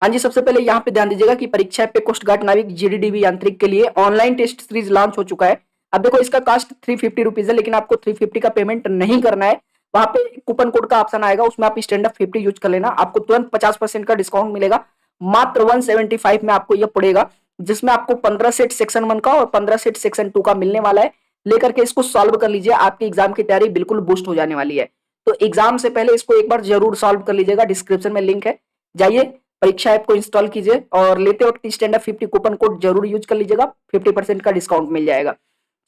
हाँ जी, सबसे पहले यहाँ पे ध्यान दीजिएगा कि परीक्षा पे कोस्ट गार्ड नाविक जीडीडीबी यांत्रिक के लिए ऑनलाइन टेस्ट सीरीज लॉन्च हो चुका है। अब देखो इसका कास्ट 350 रुपीज है, लेकिन आपको 350 का पेमेंट नहीं करना है। वहां पे कूपन कोड का ऑप्शन आएगा, उसमें आप स्टैंड अप 50 यूज कर लेना, आपको तुरंत 50% का डिस्काउंट मिलेगा। मात्र 175 में आपको यह पड़ेगा, जिसमें आपको 15 सेट सेक्शन 1 का और 15 सेट सेक्शन 2 का मिलने वाला है। लेकर के इसको सॉल्व कर लीजिए, आपकी एग्जाम की तैयारी बिल्कुल बूस्ट हो जाने वाली है। तो एग्जाम से पहले इसको एक बार जरूर सॉल्व कर लीजिएगा, डिस्क्रिप्शन में लिंक है, जाइए परीक्षा ऐप को इंस्टॉल कीजिए और लेते वक्त स्टैंड अप 50 कूपन कोड जरूर यूज कर लीजिएगा, 50% का डिस्काउंट मिल जाएगा।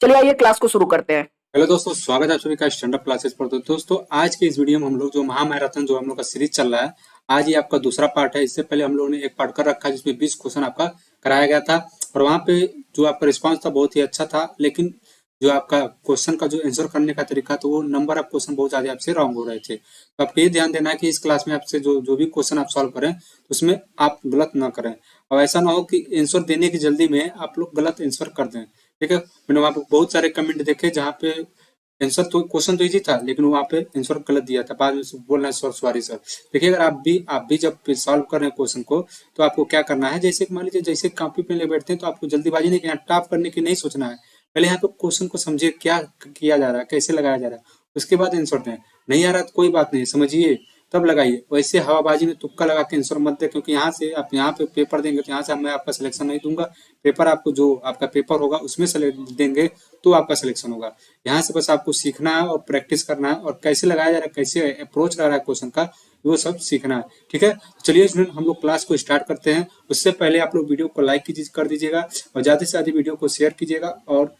चलिए आइए क्लास को शुरू करते हैं। हेलो दोस्तों, स्वागत है आप सभी का स्टैंड अप क्लासेस पर। तो दोस्तों आज के इस वीडियो में हम लोग जो महामैराथन जो हम लोग का सीरीज चल रहा है, आज ये आपका दूसरा पार्ट है। इससे पहले हम लोगों ने एक पार्ट कर रखा है जिसमें 20 क्वेश्चन आपका कराया गया था और वहां पे जो आपका रिस्पांस था बहुत ही अच्छा था, लेकिन जो आपका क्वेश्चन का जो आंसर करने का तरीका था वो नंबर ऑफ क्वेश्चन बहुत ज्यादा आपसे रॉन्ग हो रहे थे। तो आपको ये ध्यान देना है कि इस क्लास में आपसे जो भी क्वेश्चन आप सॉल्व करें उसमें आप गलत ना करें, और ऐसा ना हो कि आंसर देने की जल्दी में आप लोग गलत आंसर कर दें। ठीक है, मैंने वहां पे बहुत सारे कमेंट देखे जहाँ पे आंसर तो क्वेश्चन तो इजी था लेकिन वहां पे आंसर गलत दिया था, बाद में बोल रहे हैं सर सॉरी सर। देखिए, अगर आप भी जब सॉल्व कर रहे हैं क्वेश्चन को तो आपको क्या करना है, जैसे मान लीजिए जैसे कॉपी पे ले बैठते हैं तो आपको जल्दीबाजी नहीं करना, टाप करने की नहीं सोचना है। पहले यहाँ पे क्वेश्चन को समझिए क्या किया जा रहा है, कैसे लगाया जा रहा है, उसके बाद आंसर दें। नहीं आ रहा तो कोई बात नहीं, समझिए तब लगाइए। वैसे हवाबाजी में तुक्का लगा के आंसर मत दे, क्योंकि यहाँ से आप यहाँ पे पेपर देंगे तो यहाँ से मैं आपका सिलेक्शन नहीं दूंगा। पेपर आपको जो आपका पेपर होगा उसमें सेलेक्ट देंगे तो आपका सिलेक्शन होगा। यहाँ से बस आपको सीखना है और प्रैक्टिस करना है और कैसे लगाया जा रहा है, कैसे अप्रोच लगा रहा है क्वेश्चन का, वो सब सीखना है। ठीक है, चलिए स्टूडेंट हम लोग क्लास को स्टार्ट करते हैं। उससे पहले आप लोग वीडियो को लाइक कर दीजिएगा और ज्यादा से ज्यादा वीडियो को शेयर कीजिएगा और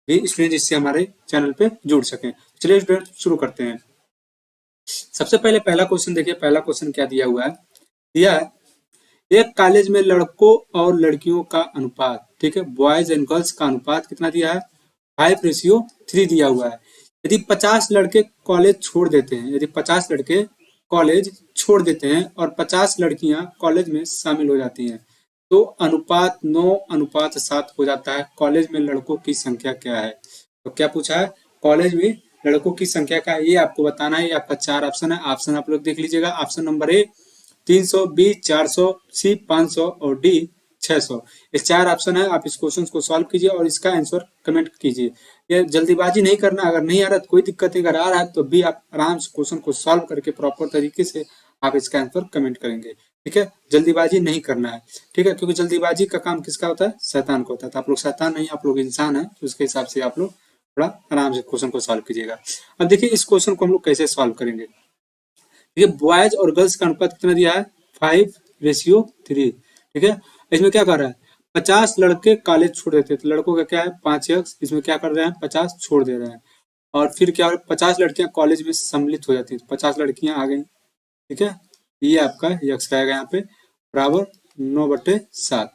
भी स्टूडेंट इससे हमारे चैनल पे जुड़ सकें। चलिए स्टूडेंट शुरू करते हैं। सबसे पहले पहला क्वेश्चन देखिए, पहला क्वेश्चन क्या दिया हुआ है। दिया है एक कॉलेज में लड़कों और लड़कियों का अनुपात, ठीक है, बॉयज एंड गर्ल्स का अनुपात कितना दिया है, 5:3 दिया हुआ है। यदि 50 लड़के कॉलेज छोड़ देते हैं, यदि 50 लड़के कॉलेज छोड़ देते हैं और 50 लड़कियां कॉलेज में शामिल हो जाती हैं तो अनुपात 9:7 हो जाता है। कॉलेज में लड़कों की संख्या क्या है? तो क्या पूछा है, कॉलेज में लड़कों की संख्या का ये आपको बताना है। ये आपका 4 ऑप्शन है, ऑप्शन आप लोग देख लीजिएगा। ऑप्शन नंबर ए 300, बी 400, सी 500 और डी 600। ये 4 ऑप्शन है। आप इस क्वेश्चन को सॉल्व कीजिए और इसका आंसर कमेंट कीजिए। ये जल्दीबाजी नहीं करना, अगर नहीं आ रहा तो कोई दिक्कत नहीं, अगर आ रहा है तो भी आप आराम से क्वेश्चन को सॉल्व करके प्रॉपर तरीके से आप इसका आंसर कमेंट करेंगे। ठीक है, जल्दीबाजी नहीं करना है। ठीक है, क्योंकि जल्दीबाजी का काम किसका होता है, शैतान का होता है। तो आप लोग शैतान नहीं, आप लोग इंसान है, तो उसके हिसाब से आप लोग थोड़ा आराम से क्वेश्चन को सॉल्व कीजिएगा। अब देखिए इस क्वेश्चन को हम लोग कैसे सॉल्व करेंगे। देखिए बॉयज और गर्ल्स का अनुपात कितना दिया है, 5:3। ठीक है, इसमें क्या कर रहा है, 50 लड़के कॉलेज छोड़ देते, तो लड़कों का क्या है 5x, इसमें क्या कर रहे हैं 50 छोड़ दे रहे हैं। और फिर क्या, 50 लड़कियां कॉलेज में सम्मिलित हो जाती है, 50 लड़कियां आ गई। ठीक है, ये आपका यक्स रहेगा यहाँ पे बराबर 9/7।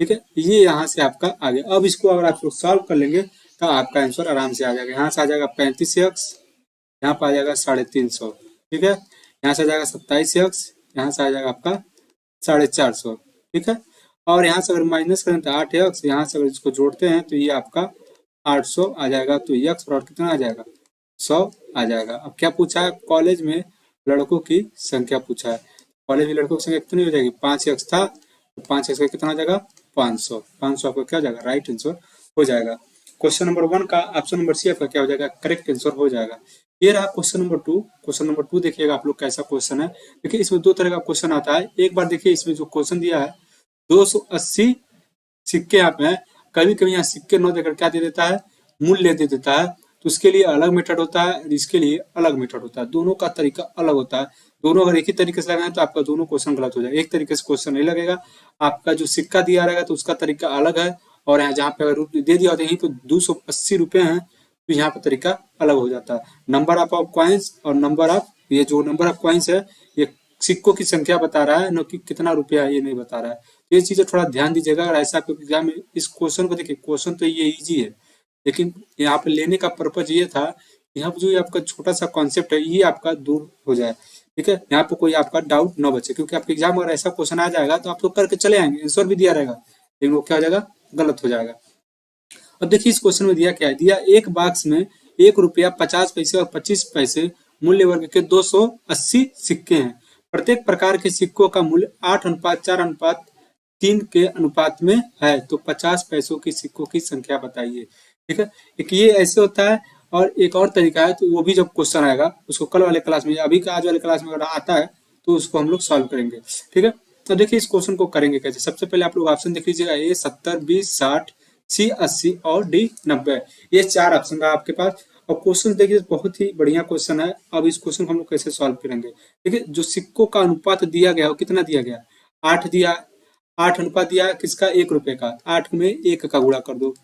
ठीक है, ये यहाँ से आपका आ गया। अब इसको अगर आप लोग सॉल्व कर लेंगे तो आपका आंसर आराम से आ जाएगा। यहाँ से आ जाएगा 35x, यहाँ पर आ जाएगा 350। ठीक है, यहाँ से आ जाएगा 27x, यहाँ से आ जाएगा आपका 450। ठीक है, और यहाँ से अगर माइनस करें तो 8x, यहाँ से अगर इसको जोड़ते हैं तो ये आपका 800 आ जाएगा। तो x बराबर कितना आ जाएगा, 100 आ जाएगा। अब क्या पूछा है, कॉलेज में लड़कों की संख्या पूछा है। कॉलेज में लड़कों की संख्या कितनी हो जाएगी, 5x था, तो 5x का कितना हो जाएगा 500। 500 आपका क्या हो जाएगा, राइट आंसर हो जाएगा। क्वेश्चन नंबर 1 का ऑप्शन नंबर सी आपका क्या हो जाएगा, करेक्ट आंसर हो जाएगा। ये रहा क्वेश्चन नंबर 2। क्वेश्चन नंबर 2 देखिएगा आप लोग कैसा क्वेश्चन है। देखिए इसमें 2 तरह का क्वेश्चन आता है। एक बार देखिए इसमें जो क्वेश्चन दिया है 280 सिक्के यहाँ पे है। कभी कभी यहाँ सिक्के न देकर क्या दे देता है, मूल्य दे देता है, तो उसके लिए अलग मेथड होता है, इसके लिए अलग मेथड होता है। दोनों का तरीका अलग होता है। दोनों अगर एक ही तरीके से लगाएं तो आपका दोनों क्वेश्चन गलत हो जाएगा। एक तरीके से क्वेश्चन नहीं लगेगा, आपका जो सिक्का दिया रहेगा तो उसका तरीका अलग है, और यहाँ जहाँ पे अगर दे दिया होता है यहीं तो 280 रुपए हैं तो यहाँ पे तरीका अलग हो जाता है। नंबर ऑफ कॉइन्स और नंबर ऑफ, ये जो नंबर ऑफ कॉइन्स है ये सिक्कों की संख्या बता रहा है, न कि कितना रुपया है ये नहीं बता रहा है। तो ये चीजें थोड़ा ध्यान दीजिएगा। अगर ऐसा आपके एग्जाम में इस क्वेश्चन को देखिए, क्वेश्चन तो ये इजी है लेकिन यहाँ पे लेने का पर्पज ये था, यहाँ पे जो आपका छोटा सा कॉन्सेप्ट है ये आपका दूर हो जाए। ठीक है, यहाँ पे कोई आपका डाउट न बचे, क्योंकि आपके एग्जाम में अगर ऐसा क्वेश्चन आ जाएगा तो आप लोग करके चले आएंगे, आंसर भी दिया रहेगा लेकिन वो क्या हो जाएगा, गलत हो जाएगा। अब देखिए इस क्वेश्चन में दिया क्या है, दिया एक बॉक्स में 1 रुपया 50 पैसे और 25 पैसे मूल्य वर्ग के 280 सिक्के हैं। प्रत्येक प्रकार के सिक्कों का मूल्य 8:4:3 के अनुपात में है, तो 50 पैसों के सिक्कों की संख्या बताइए। ठीक है, एक ये ऐसे होता है और एक और तरीका है, तो वो भी जब क्वेश्चन आएगा उसको कल वाले क्लास में, अभी का आज वाले क्लास में अगर आता है तो उसको हम लोग सॉल्व करेंगे। ठीक है, तो देखिए इस क्वेश्चन को करेंगे कैसे। सबसे पहले आप लोग ऑप्शन देख लीजिएगा, ए 70, बी 60, सी 80 और डी 90। ये 4 ऑप्शन रहा आपके पास। और क्वेश्चन देखिए बहुत ही बढ़िया क्वेश्चन है। अब इस क्वेश्चन को हम लोग कैसे सॉल्व करेंगे। देखिए जो सिक्कों का अनुपात दिया गया वो कितना दिया गया, 8 दिया, 8 अनुपात दिया किसका, 1 रुपए का, 8 में 1 का गुणा कर दो।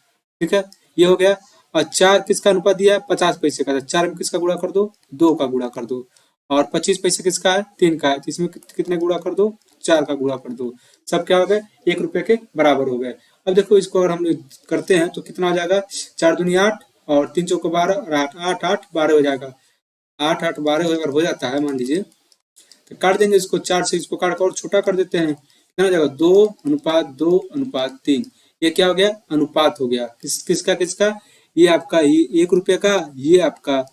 ठीक है, ये हो गया। और 4 किसका अनुपात दिया है, 50 पैसे का, 4 में किसका गुणा कर दो, 2 का गुणा कर दो। और 25 पैसे किसका है, 3 का है, तो इसमें कितने गुणा कर दो, 4 का गुणा कर दो। सब क्या हो गए, 1 रुपए के बराबर हो गए। अब देखो इसको अगर हम करते हैं तो कितना हो जाएगा, 4 दूनी 8 और 3 चौको 12 और 8 8 8 12 हो जाएगा। 8 8 12 अगर हो जाता है मान लीजिए तो काट देंगे इसको, 4 से इसको काट कर और छोटा कर देते हैं, कितना हो जाएगा, 2:2:3। ये क्या हो गया, अनुपात हो गया। किसका किसका, ये आपका ये 1 रुपये का, ये आपका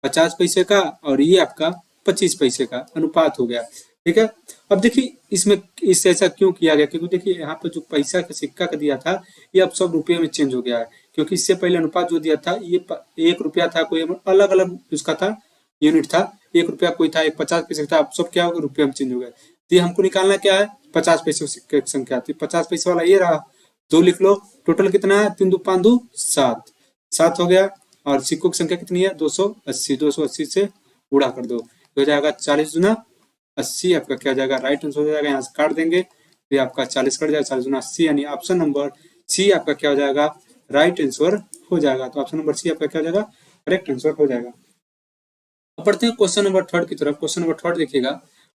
50 पैसे का और ये आपका 25 पैसे का अनुपात हो गया। ठीक है, अब देखिए इसमें इससे ऐसा क्यों किया गया, क्योंकि देखिए यहाँ पर जो पैसा का सिक्का का दिया था ये अब सब रुपये में चेंज हो गया है। क्योंकि इससे पहले अनुपात जो दिया था ये 1 रुपया था, कोई अलग अलग उसका था, यूनिट था, 1 रुपया कोई था, एक 50 पैसे था, अब सब क्या हो गया, रुपये में चेंज हो गया। तो ये हमको निकालना क्या है, 50 पैसे की संख्या, तो 50 पैसे वाला ये रहा, 2 लिख लो। टोटल कितना है, 3 2 5 2 7, 7 हो गया। और सिक्कों की संख्या कितनी है, 280, 280 से गुणा कर दो, हो जाएगा 40 दूना 80। आपका क्या हो जाएगा, राइट आंसर हो जाएगा। यहाँ से काट देंगे तो आपका 40 कट जाएगा, 40 दूना 80, यानी ऑप्शन नंबर सी आपका क्या हो जाएगा, राइट आंसर हो जाएगा। तो ऑप्शन नंबर सी आपका क्या हो जाएगा, करेक्ट आंसर हो जाएगा। अब बढ़ते हैं क्वेश्चन नंबर 3 की तरफ। क्वेश्चन नंबर 3 देखिएगा,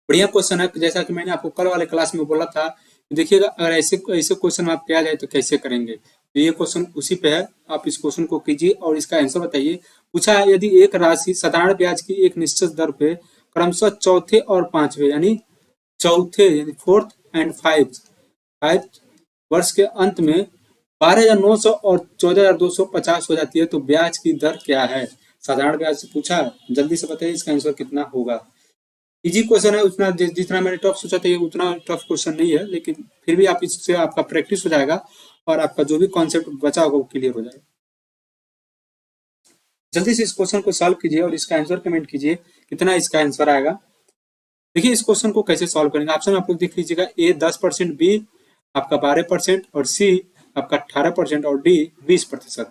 बढ़िया क्वेश्चन है। जैसा कि मैंने आपको कल वाले क्लास में बोला था, देखिएगा अगर ऐसे ऐसे क्वेश्चन आपके आ जाए तो कैसे करेंगे। तो ये क्वेश्चन उसी पे है, आप इस क्वेश्चन को कीजिए और इसका आंसर बताइए। पूछा है, यदि एक राशि साधारण ब्याज की एक निश्चित दर पे क्रमशः चौथे और पांचवें यानी फोर्थ एंड फाइव वर्ष के अंत में 12,900 और 14,250 हो जाती है, तो ब्याज की दर क्या है। साधारण ब्याज से पूछा है, जल्दी से बताइए इसका आंसर कितना होगा। इजी क्वेश्चन है, उतना जितना मैंने टफ सोचा था उतना टफ क्वेश्चन नहीं है, लेकिन फिर भी आप इससे आपका प्रैक्टिस हो जाएगा और आपका जो भी कॉन्सेप्ट बचा होगा वो क्लियर हो जाएगा। जल्दी से इस क्वेश्चन को सॉल्व कीजिए और इसका आंसर कमेंट कीजिए कितना इसका आंसर आएगा। देखिए इस क्वेश्चन को कैसे सॉल्व करेंगे, ऑप्शन आप लोग देख लीजिएगा, ए 10%, बी आपका 12% और सी आपका 18% और डी 20%।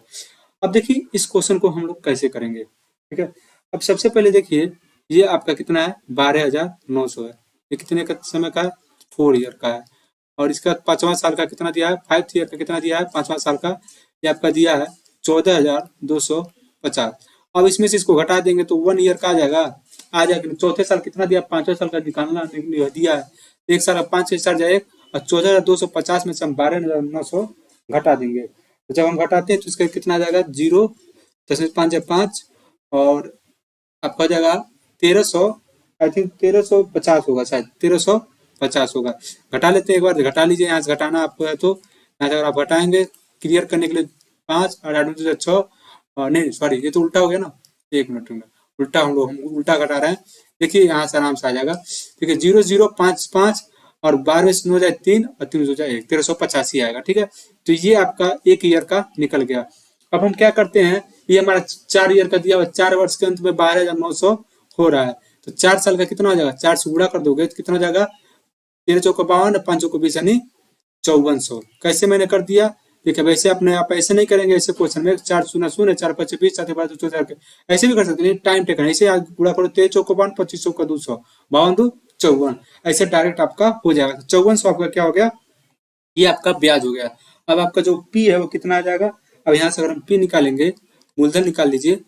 अब देखिए इस क्वेश्चन को हम लोग कैसे करेंगे। ठीक है, अब सबसे पहले देखिए ये आपका कितना है, 12,900 है। ये कितने का समय का है, 4 ईयर का है। और इसका 5वां साल का कितना दिया है, 5th ईयर का कितना दिया है, 5वां साल का ये आपका दिया है 14,250। अब इसमें से इसको घटा देंगे तो 1 ईयर का आ जाएगा। चौथे साल कितना दिया, 5वें साल का निकालना दिया है, 1 साल 5 से जाए और 14,250 में से हम 12,900 घटा देंगे। तो जब हम घटाते हैं तो इसका कितना आ जाएगा, 0 10 5 और आपका हो जाएगा 1300, आई थिंक 1350 होगा, शायद 1350 होगा। घटा लेते हैं, एक बार घटा लीजिए, यहाँ से घटाना आपको है तो यहाँ से अगर आप घटाएंगे क्लियर करने के लिए 5 और 8 6 और नहीं सॉरी ये तो उल्टा हो गया ना, 1 मिनट उल्टा हम उल्टा घटा रहे हैं। देखिए यहाँ से आराम से आ जाएगा। देखिए 0 0 5 5 और 12 से 9 हो जाए 3 और 3 हो जाए 1, 1385 आएगा। ठीक है, तो ये आपका 1 ईयर का निकल गया। अब हम क्या करते हैं, ये हमारा 4 ईयर का दिया हुआ, 4 वर्ष के अंत में 12,900 हो रहा है, तो 4 साल का कितना हो जाएगा, 4 से गुणा कर दोगे तो कितना हो जाएगा, 13 चौको 52, 5 चौको 20 यानी 5400। कैसे मैंने कर दिया, देखिए वैसे अपने आप ऐसे नहीं करेंगे, ऐसे क्वेश्चन में 4 शून्य शून्य 4 5 20 7 12 14 ऐसे भी कर सकते हैं, टाइम टेकन ऐसे गुणा करो, 13 चौको 52, 25 चौका 200, 52 2 54, ऐसे डायरेक्ट आपका हो जाएगा। 5400 आपका क्या हो गया, ये आपका ब्याज हो गया। अब आपका जो पी है वो कितना आ जाएगा, अब यहाँ से अगर हम पी निकालेंगे, मूलधन निकाल लीजिए,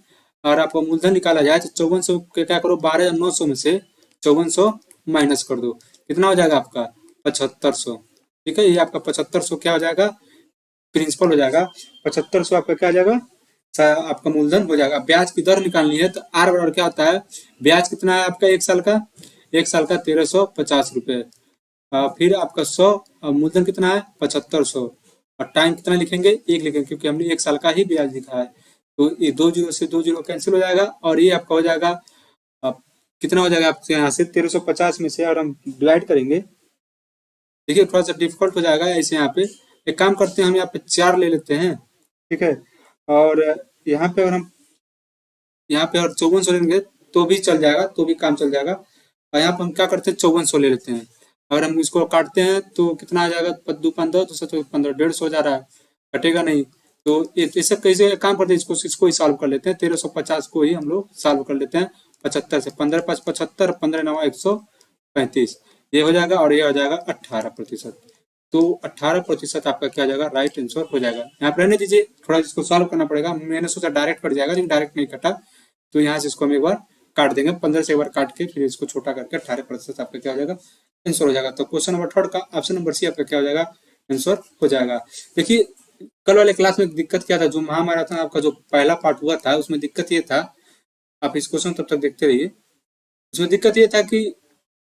और आपको मूलधन निकाला जाए तो 5400 के क्या करो, 12,900 में से 5400 माइनस कर दो, कितना हो जाएगा आपका 7500। ठीक है, ये आपका 7500 क्या हो जाएगा, प्रिंसिपल हो जाएगा। 7500 आपका क्या आ जाएगा, आपका मूलधन हो जाएगा। ब्याज की दर निकालनी है तो आर बराबर क्या होता है, ब्याज कितना है आपका 1 साल का, 1350 रुपए, फिर आपका 100, मूलधन कितना है 7500 और टाइम कितना लिखेंगे, 1 लिखेंगे क्योंकि हमने 1 साल का ही ब्याज लिखा है। तो ये 2 जीरो से 2 जीरो कैंसिल हो जाएगा और ये आपका हो जाएगा कितना हो जाएगा आपसे यहाँ से 1350 में से, और हम डिवाइड करेंगे, देखिए थोड़ा सा डिफिकल्ट हो जाएगा ऐसे। यहाँ पे एक काम करते हैं, हम यहाँ पे 4 ले लेते हैं, ठीक है। और यहाँ पे अगर हम यहाँ पे और 5400 लेंगे तो भी चल जाएगा, तो भी काम चल जाएगा। और यहाँ पे हम क्या करते हैं, 5400 ले लेते हैं। अगर हम इसको काटते हैं तो कितना आ जाएगा, 15 तो 15 150 हो जा रहा है, कटेगा नहीं। तो ऐसे कैसे काम करते हैं, इसको ही सॉल्व कर लेते हैं। 1350 को ही हम लोग सॉल्व कर लेते हैं 75 से। 15 5 75, 15 9 135, ये हो जाएगा। और ये हो जाएगा 18%। तो 18% आपका क्या हो जाएगा, राइट आंसर हो जाएगा। यहाँ पर रहने दीजिए, थोड़ा इसको सॉल्व करना पड़ेगा। मैंने सोचा डायरेक्ट कट जाएगा, लेकिन डायरेक्ट नहीं कटा। तो यहाँ से इसको हम एक बार काट देंगे, 15 से एक बार काट के फिर इसको छोटा करके 18% आपका क्या हो जाएगा, आंसर हो जाएगा। तो क्वेश्चन नंबर 3 का ऑप्शन नंबर सी आपका क्या हो जाएगा, आंसर हो जाएगा। देखिए कल वाले क्लास में दिक्कत क्या था, जो महामैराथन आपका जो पहला पार्ट हुआ था उसमें दिक्कत ये था, आप इस क्वेश्चन तब तक देखते रहिए। उसमें दिक्कत ये था कि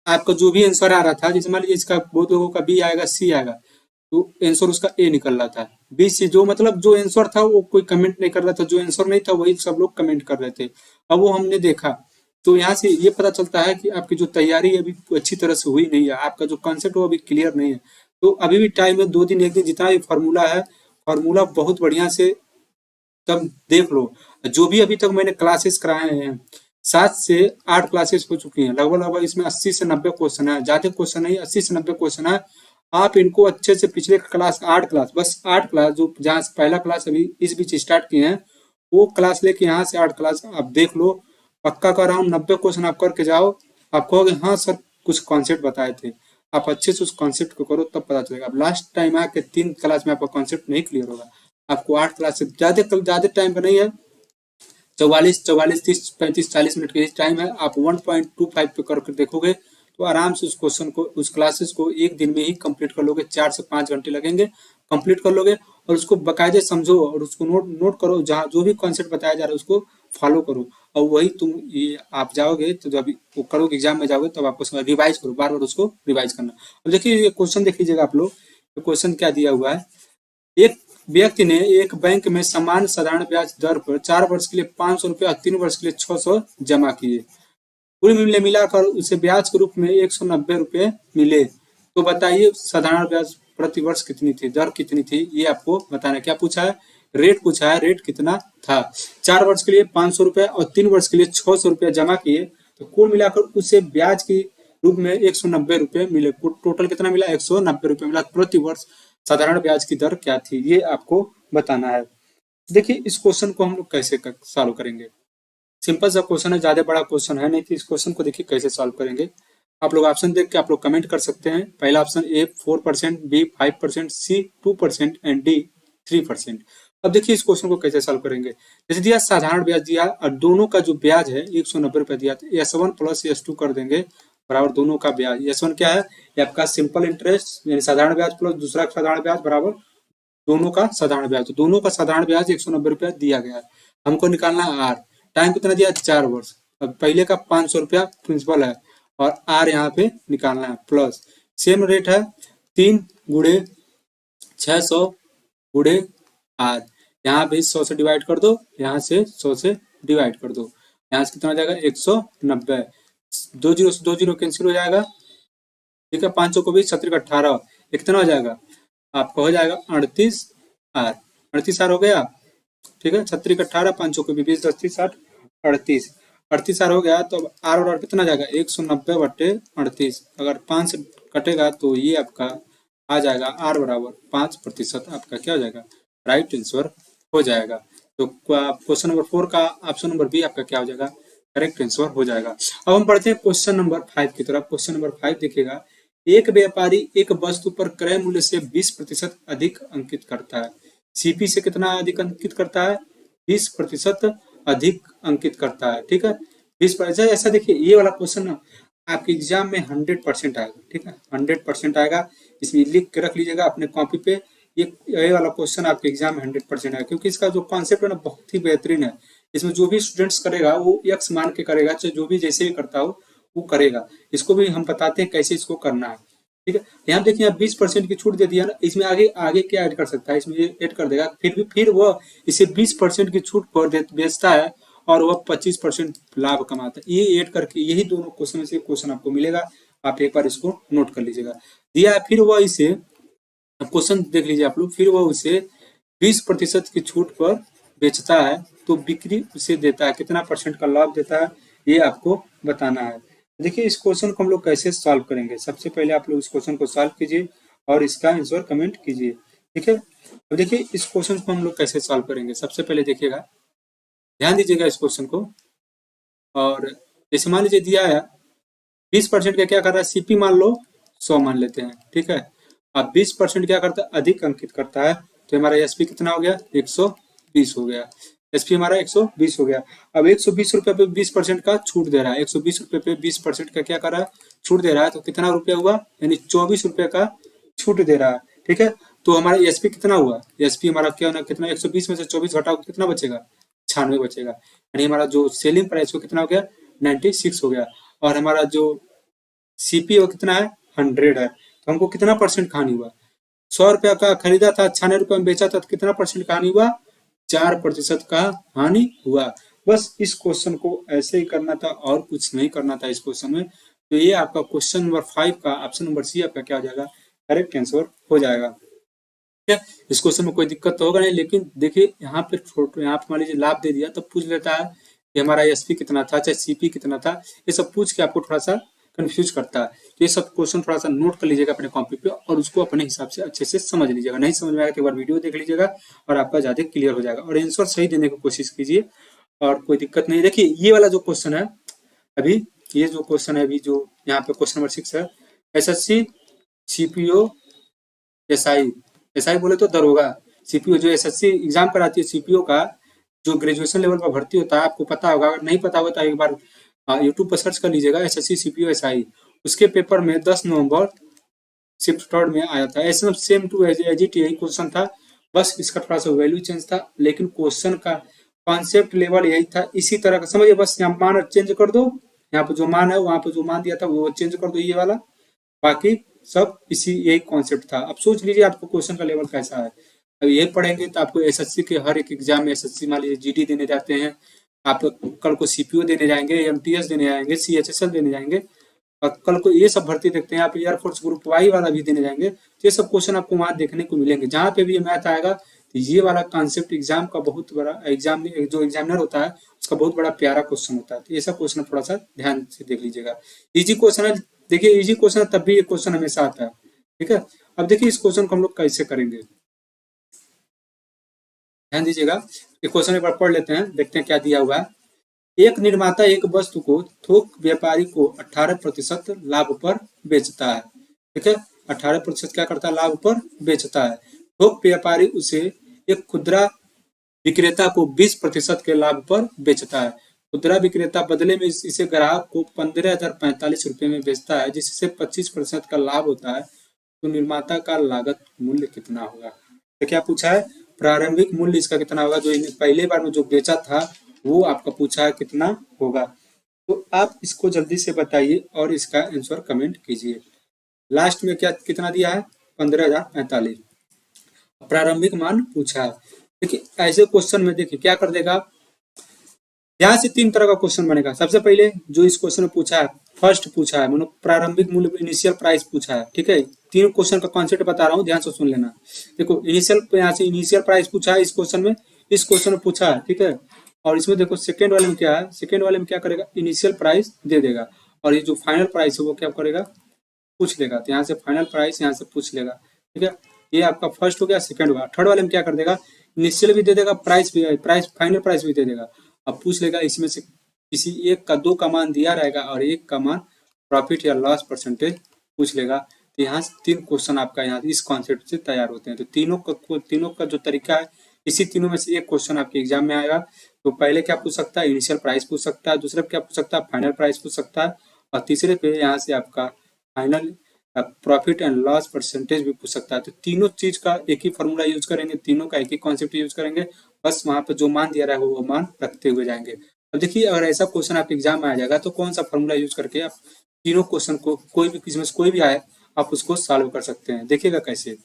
आपका जो भी आंसर आ रहा था, जैसे मान लीजिए इसका बहुत लोगों का बी आएगा, सी आएगा, तो आंसर उसका ए निकल रहा था। बी सी जो मतलब जो आंसर था वो कोई कमेंट नहीं कर रहा था, जो आंसर नहीं था वही सब लोग कमेंट कर रहे थे। अब वो हमने देखा, तो यहाँ से ये पता चलता है कि आपकी जो तैयारी अभी अच्छी तरह से हुई नहीं है, आपका जो कॉन्सेप्ट वो अभी क्लियर नहीं है। तो अभी भी टाइम है, 2 दिन 1 दिन, जितना भी फार्मूला है, फार्मूला बहुत बढ़िया से तब देख लो। जो भी अभी तक मैंने क्लासेस कराए हैं, 7 से 8 क्लासेस हो चुकी हैं, लगभग इसमें 80 से 90 क्वेश्चन है, ज्यादा क्वेश्चन नहीं, 80 से 90 क्वेश्चन है। आप इनको अच्छे से पिछले क्लास 8 क्लास, बस 8 क्लास, जो जहाँ से पहला क्लास अभी इस बीच स्टार्ट किए हैं, वो क्लास लेके यहाँ से 8 क्लास आप देख लो। पक्का कर रहा हूँ, 90 क्वेश्चन आप करके जाओ, आप कहोगे हाँ सर कुछ कॉन्सेप्ट बताए थे। आप अच्छे से उस कॉन्सेप्ट को करो, तब पता चलेगा। अब लास्ट टाइम आके 3 क्लास में आपका कॉन्सेप्ट नहीं क्लियर होगा। आपको 8 क्लास से ज्यादा टाइम का नहीं है, 44 30 35 40 मिनट के टाइम है। आप 1.25 पे करके देखोगे तो आराम से उस क्वेश्चन को, उस क्लासेस को एक दिन में ही कंप्लीट कर लोगे। 4 से 5 घंटे लगेंगे, कंप्लीट कर लोगे। और उसको बकायदे समझो और उसको नोट करो, जहाँ जो भी कॉन्सेप्ट बताया जा रहा है उसको फॉलो करो। और वही तुम ये आप जाओगे तो जब वो करोगे, एग्जाम में जाओगे, तब आपको रिवाइज करो, बार बार उसको रिवाइज करना। अब देखिए ये क्वेश्चन देख लीजिएगा आप लोग, क्वेश्चन क्या दिया हुआ है। एक व्यक्ति ने एक बैंक में समान साधारण ब्याज दर पर 4 वर्ष के लिए 500 रुपये और 3 वर्ष के लिए 600 जमा किए। कुल मिलाकर उसे ब्याज के रूप में 190 रुपये मिले। तो बताइए साधारण ब्याज प्रति वर्ष कितनी थी, दर कितनी थी, ये आपको बताना। क्या पूछा है, रेट पूछा है, रेट कितना था। 4 वर्ष के लिए 500 रुपये और 3 वर्ष के लिए 600 रुपये जमा किए, तो कुल मिलाकर उसे ब्याज के रूप में 190 रुपये मिले। टोटल कितना मिला, 190 रुपये मिला प्रति वर्ष। साधारण ब्याज की दर क्या थी, ये आपको बताना है। देखिए इस क्वेश्चन को हम लोग कैसे सॉल्व करेंगे। सिंपल सा क्वेश्चन है, ज्यादा बड़ा क्वेश्चन है नहीं। तो इस क्वेश्चन को देखिए कैसे सॉल्व करेंगे। आप लोग ऑप्शन देख के आप लोग कमेंट कर सकते हैं। पहला option A 4%, B 5%, C 2% and D 3%। अब देखिए इस क्वेश्चन को कैसे सॉल्व करेंगे। जैसे दिया साधारण ब्याज दिया और दोनों का जो ब्याज है 190 रुपये दिया, तो S1 प्लस S2 कर देंगे बराबर दोनों का ब्याज। S1 क्या है, ये आपका सिंपल इंटरेस्ट यानी साधारण ब्याज प्लस दूसरा साधारण ब्याज बराबर दोनों का साधारण ब्याज। तो दोनों का साधारण ब्याज 190 रुपया दिया गया है, हमको निकालना है आर। टाइम कितना दिया, 4 वर्ष। अब पहले का 500 रुपया प्रिंसिपल है और आर यहाँ पे निकालना है, प्लस सेम रेट है 3 गुणे 600 गुणे आर। यहाँ भी 100 से डिवाइड कर दो, यहाँ से 100 से डिवाइड कर दो, यहाँ से कितना हो जाएगा 190। 2 जीरो से 2 जीरो कैंसिल हो जाएगा, ठीक है। 500 को भी 17 18, कितना हो जाएगा आपका, हो जाएगा 38 आर। 38 आर हो गया, ठीक है। 36 18, 500 को भी 20 10 30 60 38, 38 आर हो गया। तो आर और आर कितना जाएगा 190 बटे 38। अगर 5 से कटेगा तो ये आपका आ जाएगा आर बराबर 5%। आपका क्या हो जाएगा, राइट आंसर हो जाएगा। तो क्वेश्चन नंबर 4 का ऑप्शन नंबर बी आपका क्या हो जाएगा, करेक्ट आंसर हो जाएगा। अब हम पढ़ते हैं क्वेश्चन नंबर 5 की तरफ। क्वेश्चन नंबर 5 देखिएगा, एक व्यापारी एक वस्तु पर क्रय मूल्य से 20% अधिक अंकित करता है। सीपी से कितना अधिक अंकित करता है, 20% अधिक अंकित करता है, ठीक है। 20%। ऐसा देखिए ये वाला क्वेश्चन ना आपके एग्जाम में 100% आएगा, ठीक है, 100% आएगा। इसमें लिख के रख लीजिएगा अपने कॉपी पे। ये वाला क्वेश्चन आपके एग्जाम में 100% आएगा, क्योंकि इसका जो कॉन्सेप्ट है ना बहुत ही बेहतरीन है। इसमें जो भी स्टूडेंट्स करेगा वो यक्स मान के करेगा, चाहे जो भी जैसे भी करता हो वो करेगा। इसको भी हम बताते हैं कैसे इसको करना है, ठीक है। यहाँ देखिए 20% की छूट दे दिया ना, इसमें आगे आगे क्या ऐड कर सकता है, इसमें ये ऐड कर देगा। फिर वो इसे 20% की छूट पर बेचता है और वह 25% लाभ कमाता है। ये ऐड करके यही दोनों क्वेश्चन में से क्वेश्चन आपको मिलेगा, आप एक बार इसको नोट कर लीजिएगा। दिया है, फिर वह इसे क्वेश्चन देख लीजिए आप लोग, फिर वह उसे 20% की छूट पर बेचता है तो बिक्री उसे देता है कितना परसेंट का लाभ देता है, ये आपको बताना है। देखिए इस क्वेश्चन को हम लोग कैसे सॉल्व करेंगे, सबसे पहले आप लोग इस क्वेश्चन को सॉल्व कीजिए और इसका आंसर कमेंट कीजिए, ठीक है। अब देखिए इस क्वेश्चन को हम लोग कैसे सॉल्व करेंगे, सबसे पहले देखिएगा, ध्यान दीजिएगा इस क्वेश्चन को। और जैसे मान लीजिए दिया है 20% का क्या कर रहा है, सीपी मान लो 100 मान लेते हैं, ठीक है। अब 20% क्या करता है, अधिक अंकित करता है, तो हमारा एसपी कितना हो गया, 120 हो गया, एसपी हमारा 120 हो गया। अब 120 रुपये पे 20% का छूट दे रहा है, 120 रुपये पे 20% का क्या कर रहा है, छूट दे रहा है, तो कितना रुपया हुआ, यानी 24 रुपये का छूट दे रहा है, ठीक है। तो हमारा एसपी कितना हुआ, एसपी हमारा क्या ना कितना, 120 में से 24 घटाओ कितना बचेगा, 96 बचेगा, यानी हमारा जो सेलिंग प्राइस वो कितना हो गया, 96 हो गया। और हमारा जो सीपी वो कितना है, 100 है, तो हमको कितना परसेंट का हानि हुआ, 100 रुपया का खरीदा था, 96 रुपये में बेचा था, तो कितना परसेंट का हानि हुआ, 4% का हानि हुआ। बस इस क्वेश्चन को ऐसे ही करना था और कुछ नहीं करना था इस क्वेश्चन में। तो ये आपका क्वेश्चन नंबर 5 का ऑप्शन नंबर सी आपका क्या हो जाएगा, करेक्ट आंसर हो जाएगा, ठीक है। इस क्वेश्चन में कोई दिक्कत तो होगा नहीं, लेकिन देखिए यहाँ पे यहाँ पे मान लीजिए लाभ दे दिया तो पूछ लेता है कि हमारा एसपी कितना था, चाहे सीपी कितना था, ये सब पूछ के आपको थोड़ा सा कंफ्यूज करता है। तो ये सब क्वेश्चन थोड़ा सा नोट कर लीजिएगा अपने कॉपी पे और उसको अपने हिसाब से अच्छे से समझ लीजिएगा। नहीं समझ में आएगा तो एक बार वीडियो देख लीजिएगा और आपका ज्यादा क्लियर हो जाएगा, और आंसर सही देने की कोशिश कीजिए और कोई दिक्कत नहीं। देखिए ये वाला जो क्वेश्चन है अभी, ये जो क्वेश्चन है अभी जो यहाँ पे क्वेश्चन नंबर 6 है, एसएससी सीपीओ एसआई बोले तो दरोगा, सीपीओ जो एसएससी एग्जाम कराती है सीपीओ का, जो ग्रेजुएशन लेवल पर भर्ती होता है, आपको पता होगा, अगर नहीं पता होगा तो एक बार यूट्यूब पर सर्च कर लीजिएगा, एसएससी सीपीओ एसआई, उसके पेपर में 10 नवंबर शिफ्ट थर्ड में आया था। ऐसे सेम टू एज इट यही क्वेश्चन था, बस इसका थोड़ा सा वैल्यू चेंज था, लेकिन क्वेश्चन का कॉन्सेप्ट लेवल यही था। इसी तरह का समझिए, बस यहाँ मान चेंज कर दो, यहाँ पे जो मान है वहां पे जो मान दिया था वो चेंज कर दो ये वाला, बाकी सब इसी यही कॉन्सेप्ट था। अब सोच लीजिए आपको क्वेश्चन का लेवल कैसा है। अब ये पढ़ेंगे तो आपको एसएससी के हर एक एग्जाम में, एसएससी मान लीजिए जीडी देने जाते हैं, आप कल को सीपीओ देने जाएंगे, एमटीएस देने जाएंगे, सीएचएसएल देने जाएंगे, और कल को ये सब भर्ती देखते हैं आप, एयरफोर्स ग्रुप वाई वाला भी देने जाएंगे, तो ये सब क्वेश्चन आपको वहां देखने को मिलेंगे। जहां पे भी ये मैथ आएगा तो ये वाला कॉन्सेप्ट एग्जाम का बहुत बड़ा, एग्जाम जो एग्जामिनर होता है उसका बहुत बड़ा प्यारा क्वेश्चन होता है। तो ये सब क्वेश्चन थोड़ा सा ध्यान से देख लीजिएगा, इजी क्वेश्चन है। देखिए इजी क्वेश्चन है तब भी ये क्वेश्चन हमेशा आता है, ठीक है। अब देखिए इस क्वेश्चन को हम लोग कैसे करेंगे, ध्यान दीजिएगा। ये क्वेश्चन एक बार पढ़ लेते हैं, देखते हैं क्या दिया हुआ है। एक निर्माता एक वस्तु को थोक व्यापारी को 18% लाभ पर बेचता है, ठीक है। 18% क्या करता है, लाभ पर बेचता है। थोक व्यापारी उसे एक खुदरा विक्रेता को 20% के लाभ पर बेचता है। खुदरा विक्रेता बदले में इसे ग्राहक को 15,045 रुपए में बेचता है, जिससे 25% का लाभ होता है। तो निर्माता का लागत मूल्य कितना होगा। तो क्या पूछा है, प्रारंभिक मूल्य इसका कितना होगा, जो पहले बार में जो बेचा था वो आपका पूछा है कितना होगा। तो आप इसको जल्दी से बताइए और इसका आंसर कमेंट कीजिए। लास्ट में क्या कितना दिया है, 15,045 प्रारंभिक मान पूछा है। देखिए ऐसे क्वेश्चन में देखिए क्या कर देगा, यहाँ से 3 तरह का क्वेश्चन बनेगा। सबसे पहले जो इस क्वेश्चन में पूछा है, फर्स्ट पूछा है मतलब प्रारंभिक मूल्य, इनिशियल प्राइस पूछा है, ठीक है। 3 क्वेश्चन का कॉन्सेप्ट बता रहा हूँ, ध्यान से सुन लेना। देखो इनिशियल, यहाँ से इनिशियल प्राइस पूछा है इस क्वेश्चन में, इस क्वेश्चन में पूछा है, ठीक है। और इसमें देखो सेकेंड वाले में क्या है, सेकेंड वाले में क्या करेगा, इनिशियल प्राइस दे देगा, और ये जो फाइनल प्राइस है वो क्या करेगा, पूछ लेगा। तो यहाँ से फाइनल प्राइस यहाँ से पूछ लेगा, ठीक है। ये आपका फर्स्ट हो गया, सेकंड हो गया। थर्ड वाले में क्या कर देगा, इनिशियल भी दे देगा, प्राइस भी, प्राइस फाइनल प्राइस भी दे देगा। अब पूछ लेगा इसमें से किसी एक का 2 का मान दिया रहेगा और एक का मान प्रॉफिट या लॉस परसेंटेज पूछ लेगा। तो यहाँ से 3 क्वेश्चन आपका यहाँ इस कॉन्सेप्ट से तैयार होते हैं। तो तीनों का जो तरीका है, इसी तीनों में से एक क्वेश्चन आपके एग्जाम में आएगा। तो पहले क्या पूछ सकता है, इनिशियल प्राइस पूछ सकता है, दूसरे पे क्या पूछ सकता है, फाइनल प्राइस पूछ सकता है, और तीसरे पे यहाँ से आपका final profit and loss percentage भी पूछ सकता है। तो तीनों चीज का एक ही फॉर्मूला यूज करेंगे, तीनों का एक ही कॉन्सेप्ट यूज करेंगे, बस वहां पे जो मान दिया रहेगा वो मान रखते हुए जाएंगे। अब देखिए अगर ऐसा क्वेश्चन आपके एग्जाम में आ जाएगा तो कौन सा फॉर्मूला यूज करके आप तीनों क्वेश्चन को, कोई भी किसी में से कोई भी आए आप उसको सॉल्व कर सकते हैं। देखिएगा कैसे,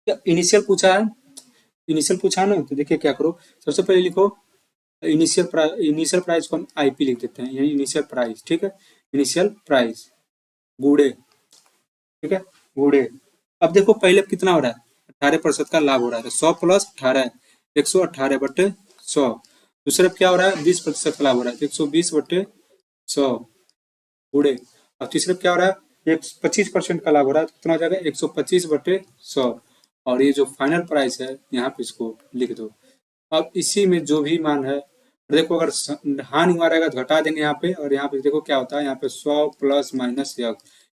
इनिशियल पूछा है, इनिशियल पूछा ना, तो देखिए क्या करो, सबसे पहले लिखो इनिशियल प्राइस को हम आईपी लिख देते हैं, यानी इनिशियल प्राइस, ठीक है, इनिशियल प्राइस गुड़े, ठीक है, गुड़े। अब देखो पहले कितना हो रहा है, 18% का लाभ हो रहा है, 100 प्लस 18 118/100। दूसरे क्या हो रहा है, 20% का लाभ हो रहा है, 120/100 गुड़े। और तीसरे क्या हो रहा है, 25% का लाभ हो रहा है, कितना हो जाएगा, 125/100। और ये जो फाइनल प्राइस है यहाँ पे इसको लिख दो। अब इसी में जो भी मान है, देखो अगर हानि हुआ रहेगा तो घटा देंगे यहाँ पे, और यहाँ पे देखो क्या होता है, यहाँ पे 100 प्लस माइनस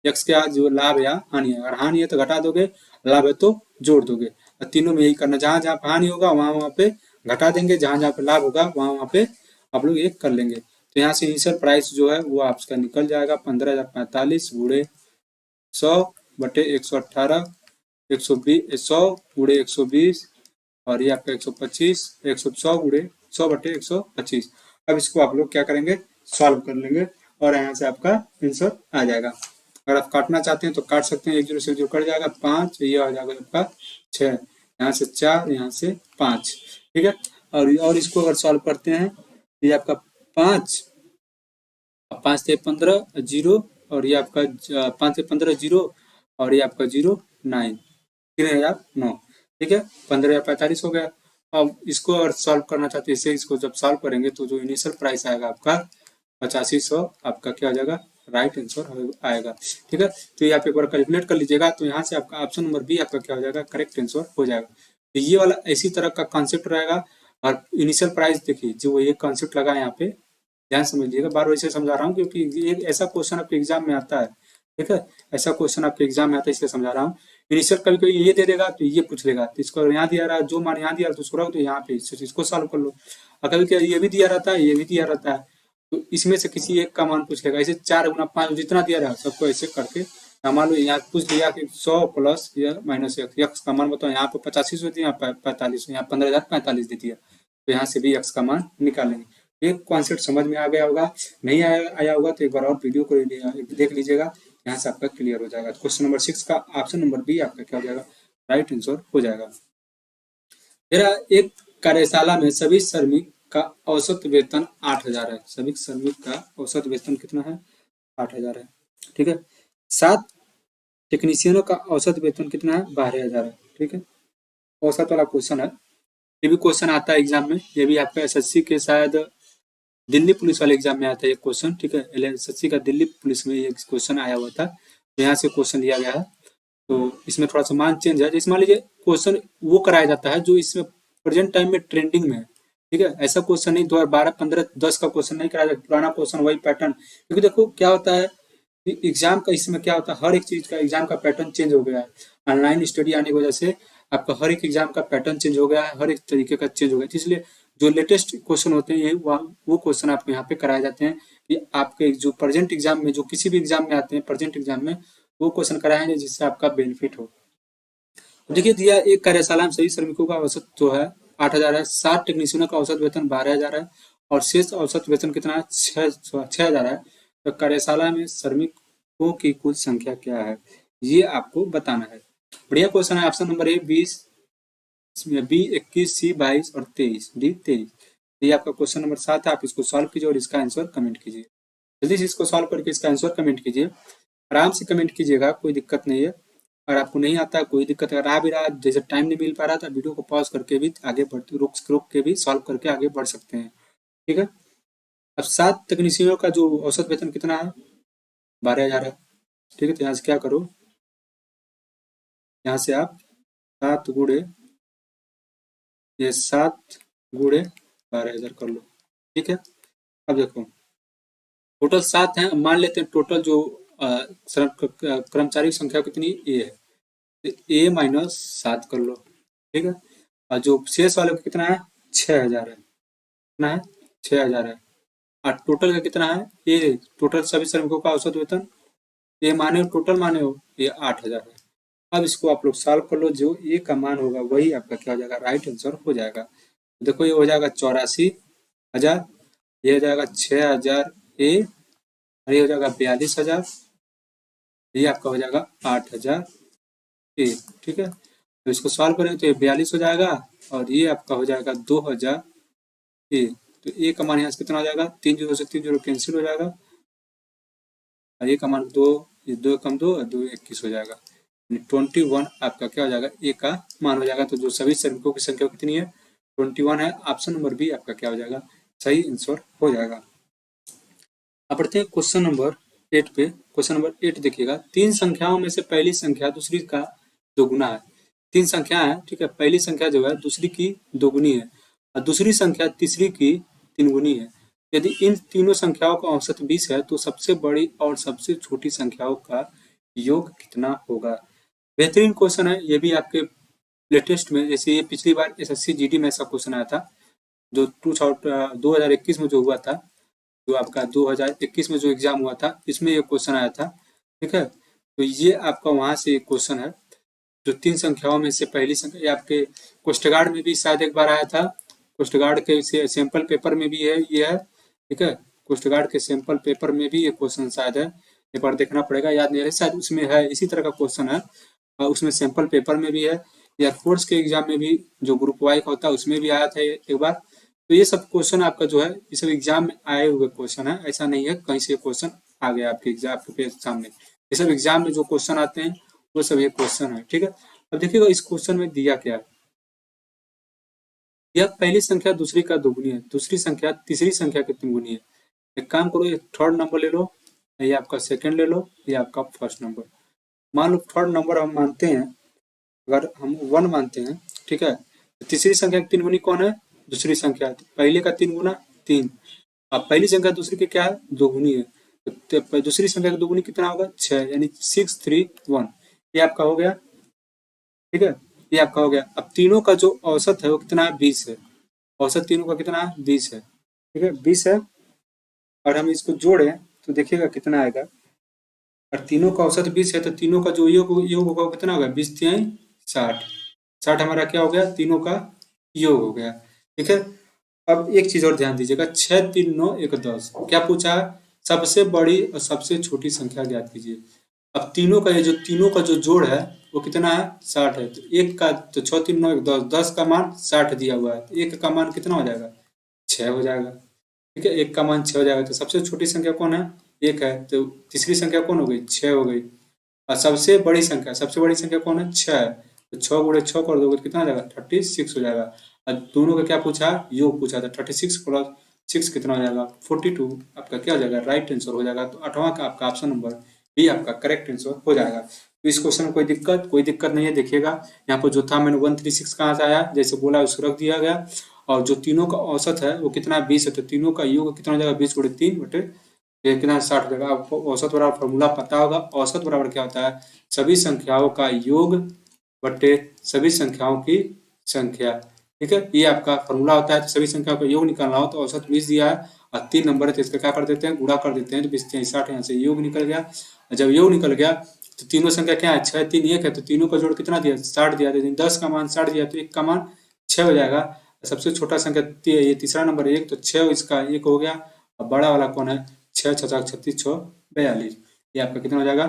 यक्स क्या जो लाभ या हानि है, अगर हानि है तो घटा दोगे, लाभ है तो जोड़ दोगे। और तीनों में यही करना, जहां जहां हानि होगा वहां वहां पे घटा देंगे, जहां जहां पे लाभ होगा वहां वहां पे आप लोग एक कर लेंगे। तो यहाँ से इनिशियल प्राइस जो है वो आपका निकल जाएगा 15,045 गुड़े 100/118, 120 100 गुड़े 120, और ये आपका 125 100 गुड़े 100/125। अब इसको आप लोग क्या करेंगे, सॉल्व कर लेंगे, और यहाँ से आपका आंसर आ जाएगा। अगर आप काटना चाहते हैं तो काट सकते हैं, 1 0 से 1 0 कट जाएगा, 5, ये आ जाएगा आपका 6, यहाँ से 4, यहाँ से 5, ठीक है। और इसको अगर सॉल्व करते हैं, ये आपका 5 से 15 0, और ये आपका 5 से 15 0, और ये आपका 0 9, 3009, ठीक है, 15,045 हो गया। अब इसको अगर सॉल्व करना चाहते हैं, इसे इसको जब सॉल्व करेंगे तो जो इनिशियल प्राइस आएगा आपका 8500, आपका क्या हो जाएगा, राइट आंसर आएगा, ठीक है। तो ये आप एक बार कैलकुलेट कर लीजिएगा, तो यहाँ से आपका ऑप्शन नंबर बी आपका क्या हो जाएगा, करेक्ट आंसर हो जाएगा। तो ये वाला इसी तरह का कॉन्सेप्ट रहेगा। और इनिशियल प्राइस देखिए, जो ये कॉन्सेप्ट लगा है यहाँ पे, ध्यान समझिएगा, बार बार इसे समझा रहा हूँ क्योंकि ये ऐसा क्वेश्चन आपके एग्जाम में आता है, ठीक है, ऐसा क्वेश्चन आपके एग्जाम में आता है, इसलिए समझा रहा हूँ। इनिशियल कभी कोई ये दे देगा तो ये पूछ लेगा, तो इसको यहाँ दिया रहा, जो मान यहाँ दिया तो उसको रखो, तो यहाँ पे इसको सॉल्व कर लो। और कभी क्या ये भी दिया रहता है, ये भी दिया रहता है, तो इसमें से किसी एक का मान पूछ लेगा। ऐसे 4 गुना 5 जितना दिया रहा सबको ऐसे करके, मान लो यहाँ पूछ लिया कि 100 प्लस या माइनस एक्स का मान बताओ, यहाँ पे 85 दे, यहाँ 45, यहाँ 15,045 दे दिया, तो यहाँ से भी एक्स का मान निकालेंगे। ये कॉन्सेप्ट समझ में आ गया होगा, नहीं आया होगा तो एक बार और वीडियो को देख लीजिएगा, यहाँ से आपका क्लियर हो जाएगा। क्वेश्चन नंबर 6 का ऑप्शन नंबर बी आपका क्या हो जाएगा, राइट आंसर हो जाएगा। मेरा एक कार्यशाला में सभी श्रमिक का औसत वेतन 8,000 है, सभी श्रमिक का औसत वेतन कितना है, 8,000 है, ठीक है। 7 टेक्नीशियनों का औसत वेतन कितना है, 12,000 है, ठीक है। औसत वाला क्वेश्चन है, ये भी क्वेश्चन आता है एग्जाम में, ये भी आपका एसएससी के शायद दिल्ली पुलिस वाले एग्जाम में आता है ये क्वेश्चन, ठीक है, एसएससी का दिल्ली पुलिस में ये क्वेश्चन आया हुआ था, तो यहाँ से क्वेश्चन दिया गया है। तो इसमें थोड़ा सा मान चेंज है, जैसे मान लीजिए क्वेश्चन वो कराया जाता है जो इसमें प्रेजेंट टाइम में ट्रेंडिंग में है, ठीक है, ऐसा क्वेश्चन नहीं 2012 15 10 का क्वेश्चन नहीं कराया जाता, पुराना क्वेश्चन वही पैटर्न, क्योंकि देखो क्या होता है एग्जाम का, इसमें क्या होता है हर एक चीज का एग्जाम का पैटर्न चेंज हो गया है, ऑनलाइन स्टडी आने की वजह से आपका हर एक एग्जाम का पैटर्न चेंज हो गया है, हर एक तरीके का चेंज हो गया है, इसलिए जो लेटेस्ट क्वेश्चन होते हैं वो क्वेश्चन आपको यहाँ पे कराए जाते हैं कि आपके जो प्रेजेंट एग्जाम में, जो किसी भी एग्जाम में आते हैं प्रेजेंट एग्जाम में, वो क्वेश्चन कराएंगे जिससे आपका बेनिफिट हो। देखिए दिया एक कार्यशाला में सभी श्रमिकों का औसत जो है 8,000 है, 7 टेक्नीशियनों का औसत वेतन 12,000 है, और शेष औसत वेतन कितना है, 6,000 है। तो कार्यशाला में श्रमिकों की कुल संख्या क्या है, ये आपको बताना है। बढ़िया क्वेश्चन है। ऑप्शन नंबर ए 20, बी 21, सी 22 और 23, डी 23। ये आपका क्वेश्चन नंबर 7 है, आप इसको सॉल्व कीजिए और इसका आंसर कमेंट कीजिए। जल्दी से इसको सॉल्व करके इसका आंसर कमेंट कीजिए, आराम से कमेंट कीजिएगा, कोई दिक्कत नहीं है। अगर आपको नहीं आता कोई दिक्कत, अगर आ भी रहा जैसे टाइम नहीं मिल पा रहा था, वीडियो को पॉज करके भी आगे बढ़ते रुक के भी सॉल्व करके आगे बढ़ सकते हैं, ठीक है। अब 7 तकनीशियनों का जो औसत वेतन कितना है, 12,000 है, ठीक है। तो यहाँ से क्या करो, यहाँ से आप 7 गुणे ये 7 गुणे 12,000 कर लो, ठीक है। अब देखो टोटल 7 है, मान लेते हैं टोटल जो कर्मचारी की संख्या कितनी ए है, तो ए माइनस 7 कर लो, ठीक है। और जो शेष वाले का कितना है, 6,000 है, कितना है, 6,000 है। और टोटल का कितना है, ए टोटल सभी श्रमिकों का औसत वेतन ये माने हो, टोटल माने हो, ये 8,000 है। अब इसको आप लोग सॉल्व कर लो, जो ए का मान होगा वही आपका क्या हो जाएगा, राइट आंसर हो जाएगा। देखो ये हो जाएगा 84,000, ये हो जाएगा 6,000 ए, और ये हो जाएगा 42,000, ये आपका हो जाएगा 8,000 ए, ठीक है। तो इसको सॉल्व करें तो ये 42 हो जाएगा, और ये आपका हो जाएगा 2,000 ए, तो ए का मान यहाँ से कितना हो जाएगा, 3 जीरो से 3 जीरो कैंसिल हो जाएगा, और ए का मान 2, ये 2 कम 2 और 2 21 हो जाएगा, 21 आपका क्या हो जाएगा, ए का मान हो जाएगा। तो जो सभी श्रमिकों की संख्या कितनी है, 21 है। ऑप्शन नंबर बी आपका क्या हो जाएगा, सही आंसर हो जाएगा। अब बढ़ते हैं क्वेश्चन नंबर 8 पे। क्वेश्चन नंबर 8 देखिएगा, 3 संख्याओं में से पहली संख्या दूसरी का दोगुना है। 3 संख्या है, ठीक है, पहली संख्या जो है दूसरी की दोगुनी है और दूसरी संख्या तीसरी की तीनगुनी है। यदि इन तीनों संख्याओं का औसत 20 है तो सबसे बड़ी और सबसे छोटी संख्याओं का योग कितना होगा। बेहतरीन क्वेश्चन है, ये भी आपके लेटेस्ट में, जैसे ये पिछली बार एसएससी जीडी में ऐसा क्वेश्चन आया था, जो 2021 में जो हुआ था, जो आपका 2021 में जो एग्जाम हुआ था, इसमें ये क्वेश्चन आया था, ठीक है। तो ये आपका वहां से एक क्वेश्चन है, जो 3 संख्याओं में से पहली संख्या, ये आपके कोस्ट गार्ड में भी शायद एक बार आया था, कोस्ट गार्ड के सैंपल पेपर में भी है, ये है, ठीक है, कोस्ट गार्ड के सैंपल पेपर में भी ये क्वेश्चन शायद है, एक बार देखना पड़ेगा, याद नहीं है, शायद उसमें है, इसी तरह का क्वेश्चन है, और उसमें सैंपल पेपर में भी है। एयरफोर्स के एग्जाम में भी जो ग्रुप वाई का होता है उसमें भी आया था एक बार। तो ये सब क्वेश्चन आपका जो है, ये सब एग्जाम में आए हुए क्वेश्चन है, ऐसा नहीं है कहीं से क्वेश्चन आ गया आपके एग्जाम के सामने। ये सब एग्जाम में जो क्वेश्चन आते हैं वो सब ये क्वेश्चन है, ठीक है। अब देखिएगा इस क्वेश्चन में दिया क्या है, यह पहली संख्या दूसरी का दोगुनी है, दूसरी संख्या तीसरी संख्या की तीनगुनी है। एक काम करो, ये थर्ड नंबर ले लो, ये आपका सेकंड ले लो, ये आपका फर्स्ट नंबर। मान लो थर्ड नंबर हम मानते हैं, अगर हम 1 मानते हैं, ठीक है, तो तीसरी संख्या की तीनगुनी कौन है, दूसरी संख्या, पहले का 3 गुना 3। अब पहली संख्या दूसरी की क्या है, दोगुनी है, तो दूसरी संख्या की दोगुनी कितना होगा, 6, यानी 6 3 1, ये आपका हो गया, ठीक है, ये आपका हो गया। अब तीनों का जो औसत है वो कितना है, 20 है, औसत तीनों का कितना है, 20 है, ठीक है, 20 है। और हम इसको जोड़ें तो देखिएगा कितना आएगा, और तीनों का औसत 20 है, तो तीनों का जो योग होगा कितना होगा, 20 3 60, 60 हमारा क्या हो गया, तीनों का योग हो गया, ठीक है। अब एक चीज और ध्यान दीजिएगा, 6 3 9 1 10, क्या पूछा है, सबसे बड़ी और सबसे छोटी संख्या ज्ञात कीजिए। अब तीनों का जो जोड़ है वो कितना है, 60 है, तो एक का, तो 6 3 9 1 10, 10 का मान 60 दिया हुआ है, तो एक का मान कितना हो जाएगा, 6 हो जाएगा, ठीक है, एक का मान 6 हो जाएगा। तो सबसे छोटी संख्या कौन है, एक है, तो तीसरी संख्या कौन हो गई, 6 हो गई। और सबसे बड़ी संख्या कौन है, 6 है, तो 6 गुणे 6 कर दोगे तो कितना हो जाएगा, 36 हो जाएगा। और दोनों का क्या पूछा, योग पूछा था, 36 प्लस 6 कितना हो जाएगा, 42, आपका क्या हो जाएगा, राइट आंसर हो जाएगा। तो 8वां का आपका ऑप्शन नंबर बी आपका करेक्ट आंसर हो जाएगा। तो इस क्वेश्चन में कोई दिक्कत नहीं है। देखिएगा यहाँ पर जो था, मैंने 136 कहाँ से आया, जैसे बोला उसको रख दिया गया, और जो तीनों का औसत है वो कितना, 20 है, तो तीनों का योग कितना हो जाएगा, 20 गुणे 3 बटे कितना, 60 हो जाएगा। आपको औसत बराबर फॉर्मूला पता होगा, औसत बराबर क्या होता है, सभी संख्याओं का योग बटे सभी संख्याओं की संख्या, ठीक है, ये आपका फॉर्मूला होता है। तो सभी संख्याओं का योग निकालना हो तो औसत 20 दिया है और 3 नंबर है, तो इसका क्या कर देते हैं, गुणा कर देते हैं, तो 20 3 60, यहाँ से योग निकल गया। जब योग निकल गया तो तीनों संख्या क्या है, 6 3 1 है, तो तीनों का जोड़ कितना दिया, 60 दिया, तो 10 का मान 60 दिया, तो 1 का मान 6 हो जाएगा। सबसे छोटा संख्या ये तीसरा नंबर 1, तो 6 इसका 1 हो गया, और बड़ा वाला कौन है, 6 6 36 6 42, ये आपका कितना हो जाएगा,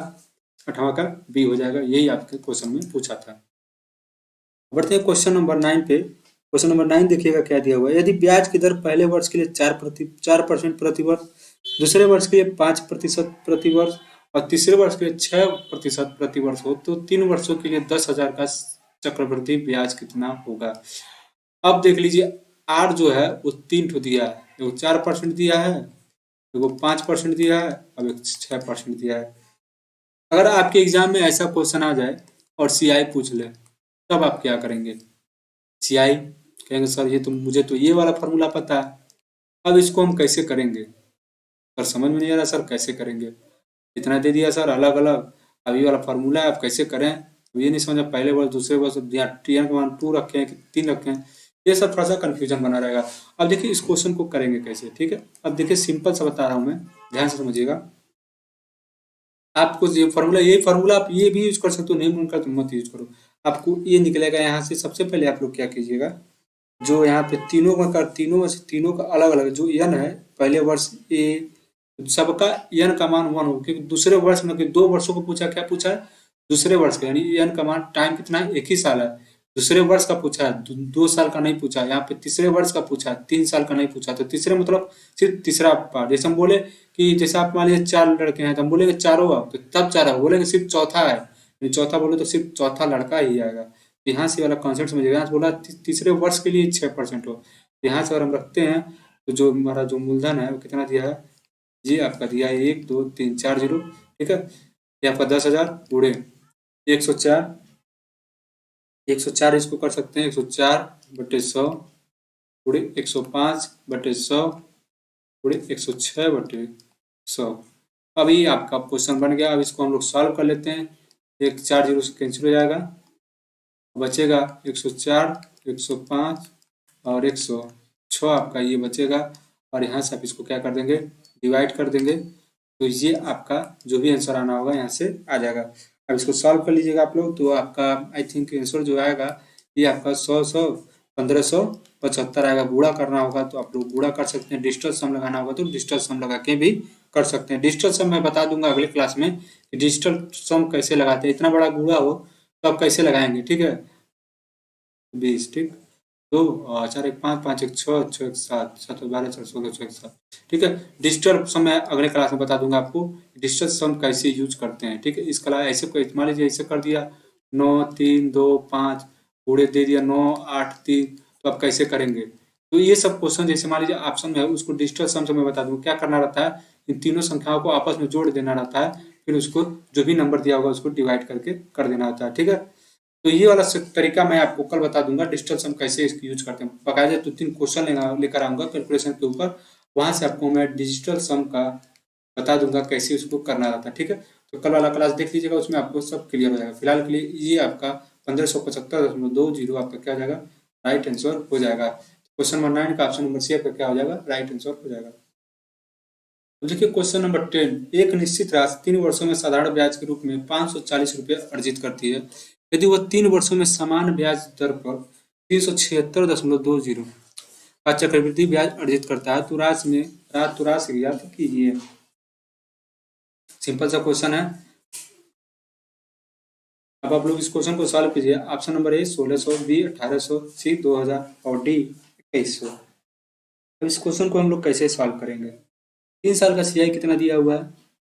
8वां का बी हो जाएगा। यही आपके क्वेश्चन में पूछा था। बढ़ते हैं क्वेश्चन नंबर 9 पे। क्वेश्चन नंबर 9 देखिएगा क्या दिया हुआ है, यदि ब्याज की दर पहले वर्ष के लिए 4% प्रति वर्ष, दूसरे वर्ष के लिए 5% प्रति वर्ष और तीसरे वर्ष के लिए 6% प्रति वर्ष हो, तो 3 वर्षों के लिए 10,000 का चक्रवृद्धि ब्याज कितना होगा। अब देख लीजिए, आर जो है वो 3 ठो दिया है, एगो 4% दिया है, एगो 5% दिया है, अब एक 6% दिया है। अगर आपके एग्जाम में ऐसा क्वेश्चन आ जाए और सीआई पूछ ले, तब आप क्या करेंगे। सीआई कहेंगे सर ये तो मुझे तो ये वाला फॉर्मूला पता है, अब इसको हम कैसे करेंगे, सर समझ में नहीं आ रहा सर कैसे करेंगे, इतना दे दिया सर अलग अलग, अब ये वाला फॉर्मूला है आप कैसे करें, तो ये नहीं समझा, पहले वर्ष दूसरे वर्ष टीएन का मान 2 रखे हैं कि 3 रखे हैं, ये सब थोड़ा सा कंफ्यूजन बना रहेगा। अब देखिए इस क्वेश्चन को करेंगे कैसे, ठीक है। अब देखिए सिंपल सा बता रहा हूं मैं, ध्यान से समझिएगा। आपको ये फॉर्मूला आप ये भी यूज कर सकते हो, नहीं मन कर तो मत यूज करो। आपको ये निकलेगा यहाँ से, सबसे पहले आप लोग क्या कीजिएगा, जो यहाँ पे तीनों का अलग अलग जो एन है, पहले वर्ष ए सबका एन का मान 1 हो, क्योंकि दूसरे वर्ष में 2 वर्षों को पूछा, क्या पूछा है, दूसरे वर्ष का, यानी एन का मान टाइम कितना है, 1 ही साल है, दूसरे वर्ष का पूछा है, 2 साल का नहीं पूछा, यहाँ पे तीसरे वर्ष का पूछा है, 3 साल का नहीं पूछा। तो तीसरे मतलब सिर्फ तीसरा पार्ट। जैसे हम बोले कि जैसे आप मान लीजिए 4 लड़के हैं तो हम बोलेंगे चारों आप, तो तब चारा बोलेंगे सिर्फ चौथा है, चौथा बोले तो सिर्फ चौथा लड़का ही आएगा। तो यहाँ से वाला कॉन्सेप्ट समझिएगा। यहाँ से बोला तीसरे वर्ष के लिए 6% हो, तो यहाँ से अगर हम रखते हैं तो जो हमारा जो मूलधन है वो कितना दिया है, ये आपका दिया है 1 2 3 4 जीरो, ठीक है। ये आपका 10,000 गुणे 104, 104 इसको कर सकते हैं 104/100 गुणे 105/100 गुणे 106/100। अब ये आपका क्वेश्चन बन गया। अब इसको हम लोग सॉल्व कर लेते हैं। एक 4 जीरो से कैंसिल हो जाएगा, बचेगा 104, 105 और 106 आपका ये बचेगा। और यहाँ से आप इसको क्या कर देंगे, डिवाइड कर देंगे, तो ये आपका जो भी आंसर आना होगा यहाँ से आ जाएगा। अब इसको सॉल्व कर लीजिएगा आप लोग, तो आपका आई थिंक आंसर जो आएगा ये आपका 100 1575 आएगा। गुणा करना होगा तो आप लोग गुणा कर सकते हैं, डिजिटल सम लगाना होगा तो डिजिटल सम लगा के भी कर सकते हैं। डिजिटल सम मैं बता दूंगा अगले क्लास में कि डिजिटल सम कैसे लगाते हैं। इतना बड़ा गुणा हो तो आप कैसे लगाएंगे, ठीक है। 20, ठीक, 2 4 1 5 5 1 6 6 1 7 7 12 4 16 6 1 7, ठीक है। डिजिटल सम मैं अगले क्लास में बता दूंगा आपको डिजिटल सम कैसे यूज करते हैं, ठीक है। इस क्लास ऐसे कोई मान लीजिए ऐसे कर दिया 9 3 2 5 पूरे दे दिया 9 8 3, तो आप कैसे करेंगे। तो ये सब क्वेश्चन जैसे मान लीजिए ऑप्शन में है उसको डिजिटल सम से मैं बता दूंगा क्या करना रहता है। इन तीनों संख्याओं को आपस में जोड़ देना रहता है, फिर उसको जो भी नंबर दिया होगा उसको डिवाइड करके कर देना होता है, ठीक है। तो ये वाला तरीका मैं आपको कल बता दूंगा डिजिटल सम कैसे इसको यूज करते हैं। बकायदे 2-3 क्वेश्चन लेकर आऊंगा कैलकुलेशन के ऊपर, वहां से आपको मैं डिजिटल सम का बता दूंगा कैसे उसको करना रहता है, ठीक है। तो कल वाला क्लास देख लीजिएगा, उसमें आपको सब क्लियर हो जाएगा। फिलहाल के लिए ये आपका 1575.20 आपका क्या हो जाएगा, राइट आंसर हो जाएगा। क्वेश्चन नंबर 9 का ऑप्शन नंबर सी आपका क्या हो जाएगा, राइट आंसर हो जाएगा। तो देखिए क्वेश्चन नंबर 10, एक निश्चित राशि 3 वर्षों में साधारण ब्याज के रूप में 540 रुपये अर्जित करती है। यदि वह 3 वर्षों में समान ब्याज दर पर 376.20 का चक्रवृद्धि ब्याज अर्जित करता है तो राशि ज्ञात कीजिए। सिंपल सा क्वेश्चन है। अब आप लोग इस क्वेश्चन को सॉल्व कीजिए। ऑप्शन नंबर ए 1600, बी 1800, सी 2000 और डी 2100। अब इस क्वेश्चन को हम लोग कैसे सॉल्व करेंगे। 3 साल का सीआई कितना दिया हुआ है,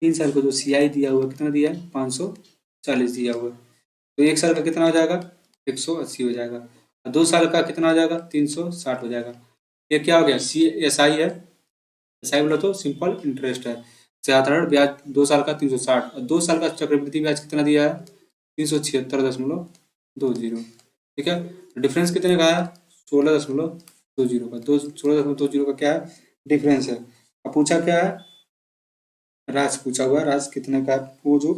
3 साल का जो सीआई दिया हुआ है कितना दिया है, 540 दिया हुआ है। तो 1 साल का कितना हो जाएगा, 180 हो जाएगा। और 2 साल का कितना हो जाएगा, 360 हो जाएगा। ये क्या हो गया, सी एस आई है। एस आई बोला तो सिंपल इंटरेस्ट है। साधारण ब्याज 2 साल का 360 और 2 साल का चक्रवृद्धि ब्याज कितना दिया है, 376.20, ठीक है। डिफरेंस कितने का है, 16.20 का। 16.20 का क्या है, डिफरेंस है। अब पूछा क्या है, राशि पूछा हुआ है। राशि कितने का, वो जो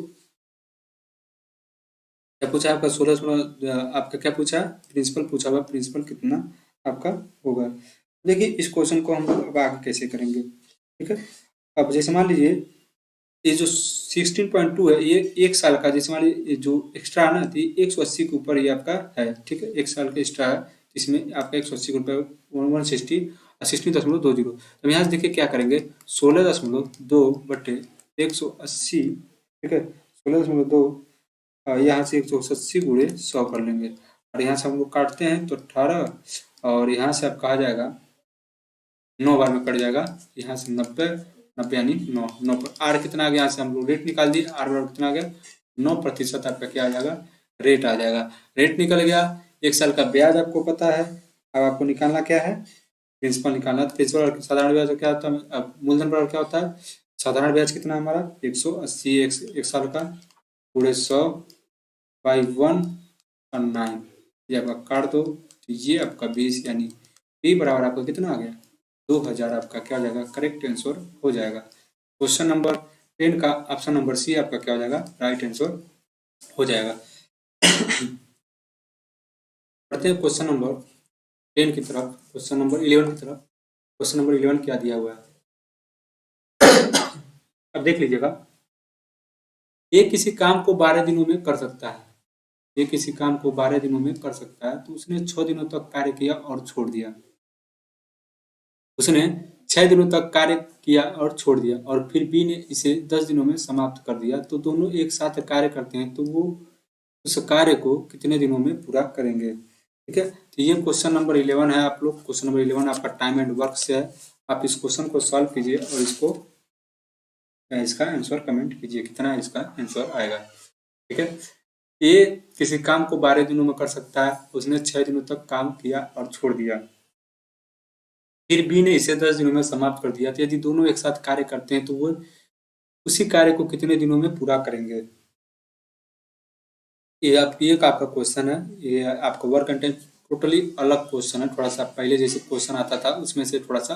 क्या पूछा आपका 16 आपका क्या पूछा, प्रिंसिपल पूछा हुआ। प्रिंसिपल कितना आपका होगा। देखिए इस क्वेश्चन को हम अब आगे कैसे करेंगे, ठीक है। अब जैसे मान लीजिए ये जो 16.2 है ये 1 साल का, जैसे मान लीजिए जो एक्स्ट्रा है ना तो 180 के ऊपर ये आपका है, ठीक है। 1 साल का एक्स्ट्रा है इसमें आपका 180 के ऊपर 160 16.20। तो यहाँ से देखिए क्या करेंगे, 16.2/180, ठीक है। 16.2 यहाँ से 180 गुणे 100 कर लेंगे और यहाँ से हम लोग काटते हैं तो 18 और यहाँ से आपका आ जाएगा 9 बार में कट जाएगा। यहाँ से 90 यानी 9 पर आर कितना आ गया, यहाँ से हम लोग रेट निकाल दिए। आर बराबर कितना आ गया, 9% आपका क्या आ जाएगा, रेट आ जाएगा। रेट निकल गया। 1 साल का ब्याज आपको पता है। अब आपको निकालना क्या है, प्रिंसिपल निकालना है। प्रिंसिपल साधारण ब्याज क्या होता है, अब मूलधन बराबर क्या होता है, साधारण ब्याज कितना है हमारा 180, 1 साल का पूरे 100/1 और 9, ये आपका काट दो तो ये आपका 20 यानी पी बराबर आपका कितना आ गया, 2000 आपका क्या हो जाएगा, करेक्ट आंसर हो जाएगा। क्वेश्चन नंबर 10 का ऑप्शन नंबर सी आपका क्या हो जाएगा, राइट आंसर हो जाएगा। पढ़ते हैं क्वेश्चन नंबर 10 की तरफ, क्वेश्चन नंबर 11 की तरफ। क्वेश्चन नंबर 11 क्या दिया हुआ है, अब देख लीजिएगा। ये किसी काम को 12 दिनों में कर सकता है। ये किसी काम को 12 दिनों में कर सकता है तो उसने 6 दिनों तक कार्य किया और छोड़ दिया। उसने 6 दिनों तक कार्य किया और छोड़ दिया और फिर बी ने इसे 10 दिनों में समाप्त कर दिया। तो दोनों एक साथ कार्य करते हैं तो वो उस कार्य को कितने दिनों में पूरा करेंगे। ठीक है, तो ये क्वेश्चन नंबर 11 है। आप लोग क्वेश्चन नंबर 11 आपका टाइम एंड वर्क से है। आप इस क्वेश्चन को सॉल्व कीजिए और इसका आंसर कमेंट कीजिए कितना इसका आंसर आएगा। ठीक है, ए किसी काम को 12 दिनों में कर सकता है, उसने 6 दिनों तक काम किया और छोड़ दिया। फिर बी ने इसे 10 दिनों में समाप्त कर दिया। तो यदि दोनों एक साथ कार्य करते हैं तो वो उसी कार्य को कितने दिनों में पूरा करेंगे। ये आपका क्वेश्चन है। ये आपका वर्क कंटेंट टोटली अलग क्वेश्चन है, थोड़ा सा पहले जैसे क्वेश्चन आता था उसमें से थोड़ा सा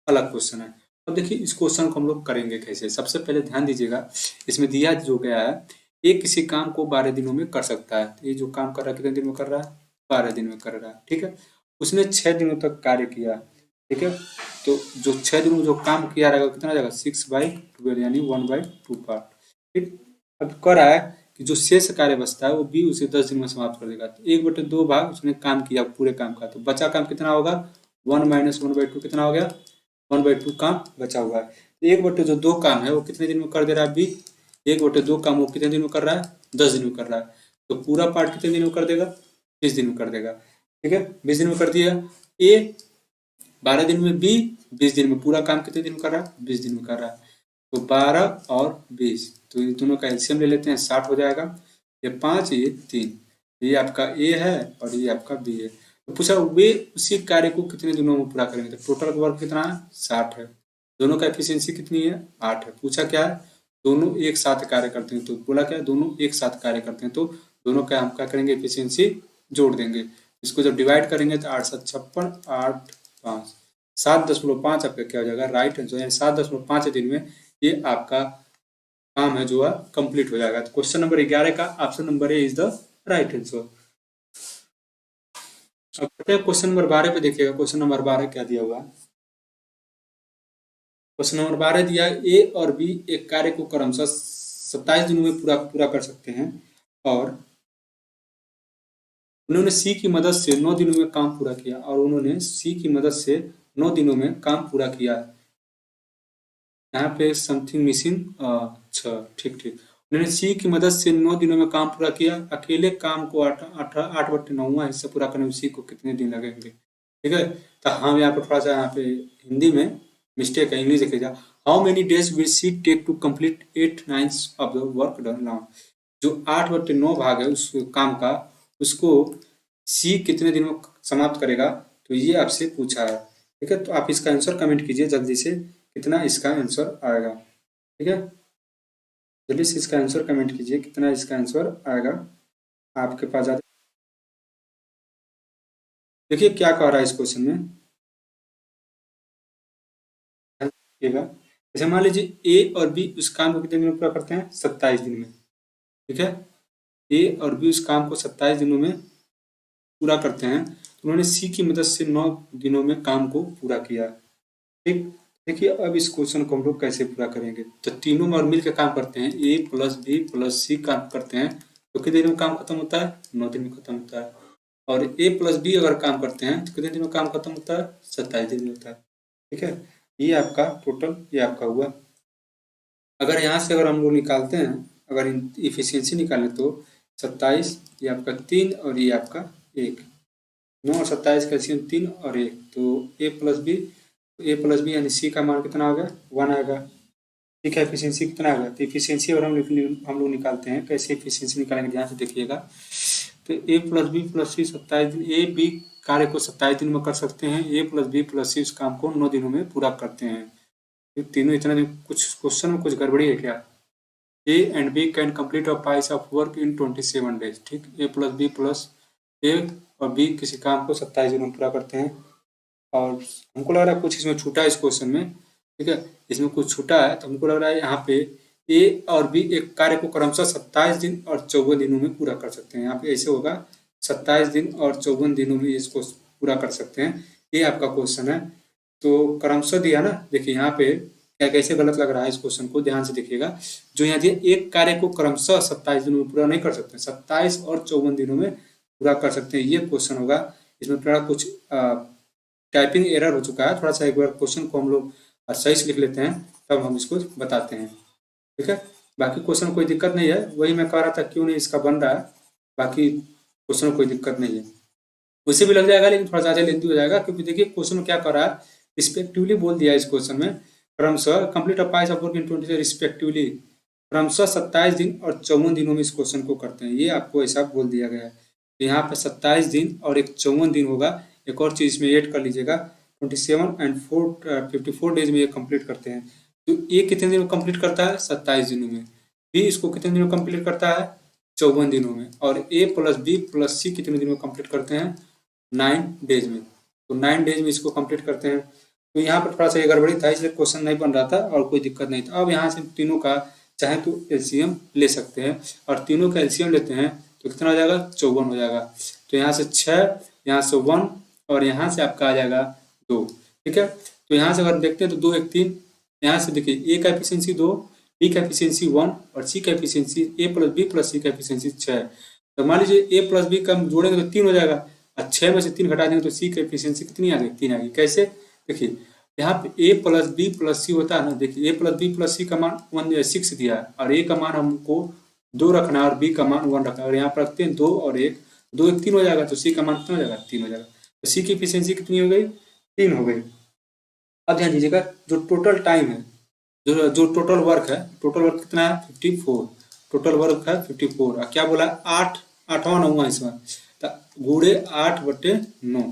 अलग क्वेश्चन है। अब देखिए इस क्वेश्चन को हम लोग करेंगे कैसे। सबसे पहले ध्यान दीजिएगा, इसमें दिया जो गया है, ये किसी काम को 12 दिनों में कर सकता है। ये जो काम कर रहा है कितने दिन में कर रहा है, 12 दिन में कर रहा है। ठीक है, उसने 6 दिनों तक कार्य किया। ठीक है, तो जो 6 दिनों में जो काम किया रहेगा कितना जाएगा, 6/12 यानी 1/2 पार्ट। ठीक, अब कर रहा है कि जो शेष कार्य बचता है वो बी उसे 10 दिन में समाप्त कर देगा। तो 1/2 भाग उसने काम किया पूरे काम का, तो बचा काम कितना होगा, 1 - 1/2 कितना हो गया, 1/2 काम बचा हुआ है। 1/2 काम है वो कितने दिन में कर दे रहा है बी, 1/2 काम वो कितने दिन में कर रहा है, 10 दिन में कर रहा है। तो पूरा पार्ट कितने दिन में कर देगा, 20 दिन में कर देगा। ठीक है, 20 दिन में कर दिया। ए 12 दिन में, बी 20 दिन में। पूरा काम कितने दिन में कर रहा है, 20 दिन में कर रहा है। तो 12 और 20, तो ये दोनों का एलसीएम ले लेते हैं, 60 हो जाएगा। ये 5 ये 3, ये आपका ए है और ये आपका बी है। तो पूछा वे उसी कार्य को कितने दिनों में पूरा करेंगे। तो टोटल वर्क कितना है, 60 है। दोनों का एफिशिएंसी कितनी है, 8 है। पूछा क्या है, दोनों एक साथ कार्य करते हैं। तो बोला क्या, दोनों एक साथ कार्य करते हैं। तो दोनों का हम क्या करेंगे, एफिशिएंसी जोड़ देंगे। इसको जब डिवाइड करेंगे तो 8 × 7 = 56, 8 × 5 7.5 आपका क्या हो जाएगा, राइट आंसर। यानी 7.5 दिन में ये आपका काम है जो है कंप्लीट हो जाएगा। तो क्वेश्चन नंबर 11 का option number A is the right answer. अब बढ़ते हैं क्वेश्चन नंबर 12 पे। देखिएगा क्वेश्चन नंबर 12 क्या दिया हुआ है। क्वेश्चन नंबर 12 दिया, ए और बी एक कार्य को क्रमशः 27 दिनों में पूरा कर सकते हैं और उन्होंने सी की मदद से 9 दिनों में काम पूरा किया। और उन्होंने सी की मदद से 9 दिनों में काम पूरा किया। यहाँ पे समथिंग मिसिंग, अच्छा ठीक ठीक। उन्होंने सी की मदद से 9 दिनों में काम पूरा किया। अकेले काम को 8/9 हिस्सा पूरा करने में सी को कितने दिन लगेंगे। ठीक है, तो हम यहाँ पे थोड़ा सा यहाँ पे हिंदी में मिस्टेक है, इंग्लिश देखिएगा। How many days will C take to complete 8/9 of the work done now. जो 8/9 भाग है उस काम का, उसको सी कितने दिन में समाप्त करेगा। तो ये आपसे पूछा है। ठीक है, तो आप इसका आंसर कमेंट कीजिए जल्दी से, कितना इसका आंसर आएगा। ठीक है, जल्दी से इसका आंसर कमेंट कीजिए, कितना इसका आंसर आएगा आपके पास। देखिए क्या कह रहा है इस क्वेश्चन में, जैसे मान लीजिए ए और बी उस काम को कितने दिन में पूरा करते हैं, 27 दिन में। ठीक है, ए और बी उस काम को 27 दिनों में पूरा करते हैं। तो उन्होंने सी की मदद से 9 दिनों में काम को पूरा किया। ठीक, देखिए अब इस क्वेश्चन को हम लोग कैसे पूरा करेंगे। तो तीनों में और मिलकर काम करते हैं, ए + बी + सी काम करते हैं। तो कितने दिन में काम खत्म होता है, 9 दिन में खत्म होता है। और ए + बी अगर काम करते हैं तो कितने दिन में काम खत्म होता है, 27 दिन में होता है। ठीक है, ये आपका टोटल ये आपका हुआ। अगर यहाँ से अगर हम लोग निकालते हैं, अगर इफिशियंसी निकालें तो 27 ये आपका 3 और ये आपका 1, 9 और 27 का एलसीएम 3 और 1, तो ए + बी यानी सी का मान कितना होगा, 1 आएगा। ठीक है, एफिशिएंसी कितना आएगा। तो एफिशिएंसी अगर हम लोग निकालते हैं, कैसे एफिशिएंसी निकालेंगे ध्यान से देखिएगा। तो ए + बी + सी 27 दिन, ए बी कार्य को 27 दिन में कर सकते हैं, ए + बी + सी उस काम को 9 दिनों में पूरा करते हैं। ये तीनों इतना दिन, कुछ क्वेश्चन में कुछ गड़बड़ी है क्या। A and B can complete a piece of work in 27 days. ठीक, ए + बी + ए और बी किसी काम को 27 दिनों में पूरा करते हैं। और हमको लग रहा है कुछ इसमें छूटा है इस क्वेश्चन में। ठीक है, इसमें कुछ छूटा है, तो हमको लग रहा है यहाँ पे ए और बी एक कार्य को क्रमशः 27 दिन और 54 दिनों में पूरा कर सकते हैं। यहाँ पे ऐसे होगा 27 दिन और 54 दिनों में इसको पूरा कर सकते हैं। ये आपका क्वेश्चन है। तो क्रमशः दिया ना, देखिए यहाँ पे क्या कैसे गलत लग रहा है, इस क्वेश्चन को ध्यान से देखिएगा। जो यहाँ दिया एक कार्य को क्रमशः 27 दिनों में पूरा नहीं कर सकते, 27 और 54 दिनों में पूरा कर सकते हैं, ये क्वेश्चन होगा। इसमें थोड़ा कुछ टाइपिंग एरर हो चुका है। थोड़ा सा एक बार क्वेश्चन को हम लोग सही से लिख लेते हैं, तब हम इसको बताते हैं। ठीक है, बाकी क्वेश्चन कोई दिक्कत नहीं है। वही मैं कह रहा था क्यों नहीं इसका बन रहा है, बाकी क्वेश्चन में कोई दिक्कत नहीं है, उससे भी लग जाएगा लेकिन थोड़ा ज़्यादा लेंथी हो जाएगा, क्योंकि देखिए क्वेश्चन में क्या कर रहा है, रिस्पेक्टिवली बोल दिया है इस क्वेश्चन में, क्रमशः complete a piece of work in 20 respectively, क्रमशः 27 दिन और 54 दिनों में इस क्वेश्चन को करते हैं, ये आपको ऐसा बोल दिया गया है। तो यहाँ पे 27 दिन और एक 54 दिन होगा, एक और चीज़ इसमें ऐड कर लीजिएगा, 27 एंड 54 डेज में ये कंप्लीट करते हैं। तो ये कितने दिन में कंप्लीट करता है, 27 दिनों में, बी इसको कितने दिनों में कंप्लीट करता है, 54 दिनों में, और ए प्लस बी प्लस सी कितने दिनों में कंप्लीट करते हैं, 9 डेज में। तो 9 डेज में इसको कंप्लीट करते हैं। तो यहाँ पर थोड़ा सा ये गड़बड़ी था, इसलिए क्वेश्चन नहीं बन रहा था और कोई दिक्कत नहीं था। अब यहाँ से तीनों का चाहे तो एलसीएम ले सकते हैं, और तीनों का एलसीएम लेते हैं तो कितना हो जाएगा, 54 हो जाएगा। तो यहाँ से 6, यहाँ से 1 और यहाँ से आपका आ जाएगा 2, ठीक है। तो यहाँ से अगर देखते हैं तो 2 1 3, यहाँ से देखिए ए का एफिशिएंसी 2, बी का एफिशिएंसी 1 और सी का एफिशिएंसी ए प्लस बी प्लस सी का एफिशिएंसी 6। तो मान लीजिए ए प्लस बी का हम जोड़ेंगे तो 3 हो जाएगा, और 6 में से 3 घटा देंगे तो सी की एफिशिएंसी कितनी आ गई, 3 आ गई। कैसे, देखिए यहाँ पे ए प्लस बी प्लस सी होता है ना, देखिए ए प्लस बी प्लस सी का मान 6 दिया है, और ए का मान हमको 2 रखना है और बी का मान 1 रखना है, और यहाँ पर रखते हैं 2 और 1, 2 1 3 हो जाएगा, तो सी का मान कितना हो जाएगा, 3 हो जाएगा। तो सी की एफिशिएंसी कितनी हो गई, 3 हो गई। अब ध्यान दीजिएगा, जो टोटल टाइम है, जो टोटल वर्क है, टोटल वर्क कितना है, 54, टोटल वर्क है 54, और क्या बोला, 8 8वां 9वां हिस्सा, तो गुणे 8/9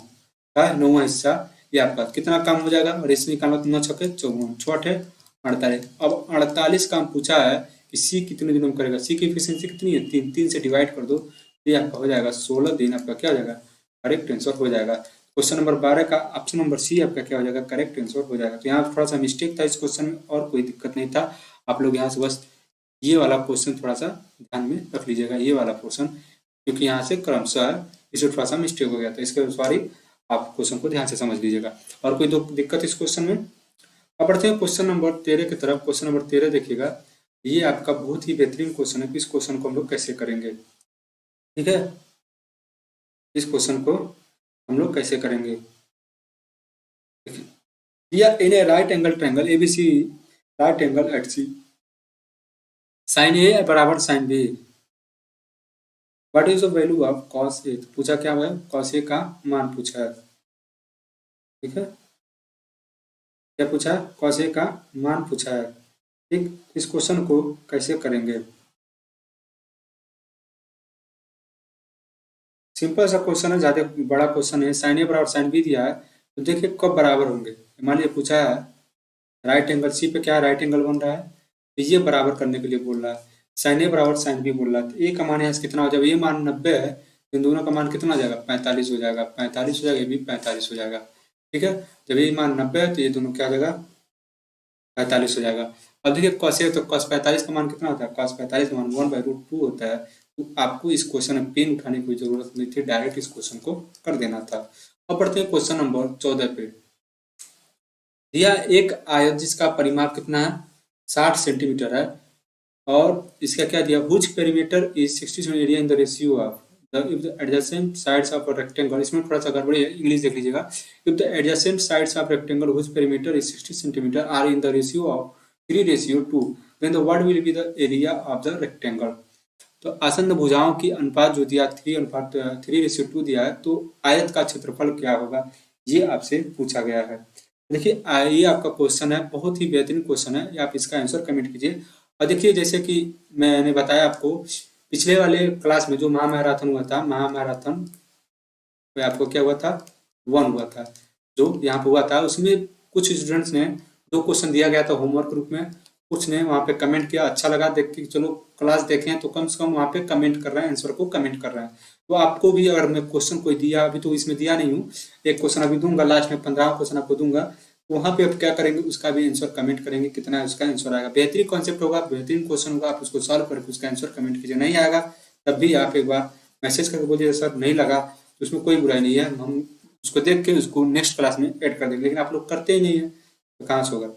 का 9वां हिस्सा, ये आपका कितना काम हो जाएगा, और इसमें निकालना 9 छक्के 54, 6 48। अब 48 काम पूछा है कि सी कितने दिनों में करेगा, सी की एफिशिएंसी कितनी है, 3, 3 से डिवाइड कर दो, ये आपका हो जाएगा 16 दिन, आपका क्या हो जाएगा, करेक्ट आंसर हो जाएगा। क्वेश्चन नंबर 12 का ऑप्शन नंबर सी आपका क्या हो जाएगा, करेक्ट आंसर हो जाएगा। तो यहाँ थोड़ा सा मिस्टेक था इस क्वेश्चन में, और कोई दिक्कत नहीं था। आप लोग यहाँ से बस ये वाला क्वेश्चन थोड़ा सा ध्यान में रख लीजिएगा, ये वाला क्वेश्चन, क्योंकि यहाँ से क्रमशः है, इसमें थोड़ा सा मिस्टेक हो गया था, इसके सॉरी, आप क्वेश्चन को ध्यान से समझ लीजिएगा। और कोई दिक्कत इस क्वेश्चन में। अब बढ़ते हैं क्वेश्चन नंबर 13 की तरफ। क्वेश्चन नंबर 13 देखिएगा, ये आपका बहुत ही बेहतरीन क्वेश्चन है कि इस क्वेश्चन को हम लोग कैसे करेंगे, ठीक है। इस क्वेश्चन को हम लोग कैसे करेंगे, या in a right angle triangle A B C, right angle at C, sine A बराबर sine B, what is the value of cos A. तो पूछा क्या हुआ है, कॉस ए का मान पूछा है, ठीक है। क्या पूछा है, कॉस ए का मान पूछा है, ठीक। इस क्वेश्चन को कैसे करेंगे, सिंपल सा क्वेश्चन है, ज्यादा बड़ा क्वेश्चन है। साइन ए बराबर साइन बी दिया है, तो देखिए कब बराबर होंगे। मान लीजिए पूछा है राइट एंगल सी पे क्या राइट एंगल बन रहा है, तो ये बराबर करने के लिए बोल रहा है, साइन ए बराबर साइन बी बोल रहा है। तो ए का मान यहाँ से कितना हो जाएगा, ये मान 90 है, इन दोनों का मान कितना हो जाएगा, 45 हो जाएगा, 45 हो जाएगा, ये भी 45 हो जाएगा, ठीक है। जब ये मान 90 है तो ये दोनों क्या हो जाएगा, 45 हो जाएगा। अब देखिए कॉस ए, तो कॉस 45 का मान कितना होता है, कॉस 45 का मान 1/√2 होता है। तो आपको इस क्वेश्चन में पेन उठाने की जरूरत नहीं थी, डायरेक्ट इस क्वेश्चन को कर देना था। अब बढ़ते हैं क्वेश्चन नंबर 14 पे। दिया एक आयत जिसका परिमाप कितना है, 60 सेंटीमीटर है, और इसका क्या दिया, हुच perimeter is 60 area in the ratio of if the adjacent sides of a rectangle, इसमें थोड़ा सा गड़बड़ी है, इंग्लिश देख लीजिएगा। if the adjacent sides of rectangle whose perimeter is 60 cm are in the ratio of 3:2, then the what will be the area of the rectangle। तो आसन्न भुजाओं की अनुपात जो दिया 3:2 दिया है, तो आयत का क्षेत्रफल क्या होगा, ये आपसे पूछा गया है। देखिए ये आपका क्वेश्चन है, बहुत ही बेहतरीन क्वेश्चन है, आप इसका आंसर कमेंट कीजिए। और देखिए जैसे कि मैंने बताया आपको पिछले वाले क्लास में जो महामैराथन हुआ था, महामैराथन में आपको क्या हुआ था, 1 हुआ था, जो यहाँ पे हुआ था, उसमें कुछ स्टूडेंट्स ने 2 क्वेश्चन दिया गया था होमवर्क रूप में, कुछ ने वहाँ पे कमेंट किया, अच्छा लगा देख के, चलो क्लास देखें, तो कम से कम वहाँ पे कमेंट कर रहे हैं, आंसर को कमेंट कर रहे हैं। तो आपको भी अगर मैं क्वेश्चन कोई दिया, अभी तो इसमें दिया नहीं हूँ, एक क्वेश्चन अभी दूंगा, लास्ट में 15वां क्वेश्चन आपको दूंगा, तो वहाँ पे आप क्या करेंगे, उसका भी आंसर कमेंट करेंगे, कितना उसका आंसर आएगा। बेहतरीन कॉन्सेप्ट होगा, बेहतरीन क्वेश्चन होगा, आप उसको सॉल्व करके उसका आंसर कमेंट कीजिए। नहीं आएगा तब भी आप एक बार मैसेज करके बोलिए सर नहीं लगा, तो उसमें कोई बुराई नहीं है, हम उसको देख के उसको नेक्स्ट क्लास में ऐड कर देंगे, लेकिन आप लोग करते ही नहीं है, तो कहाँ से होगा।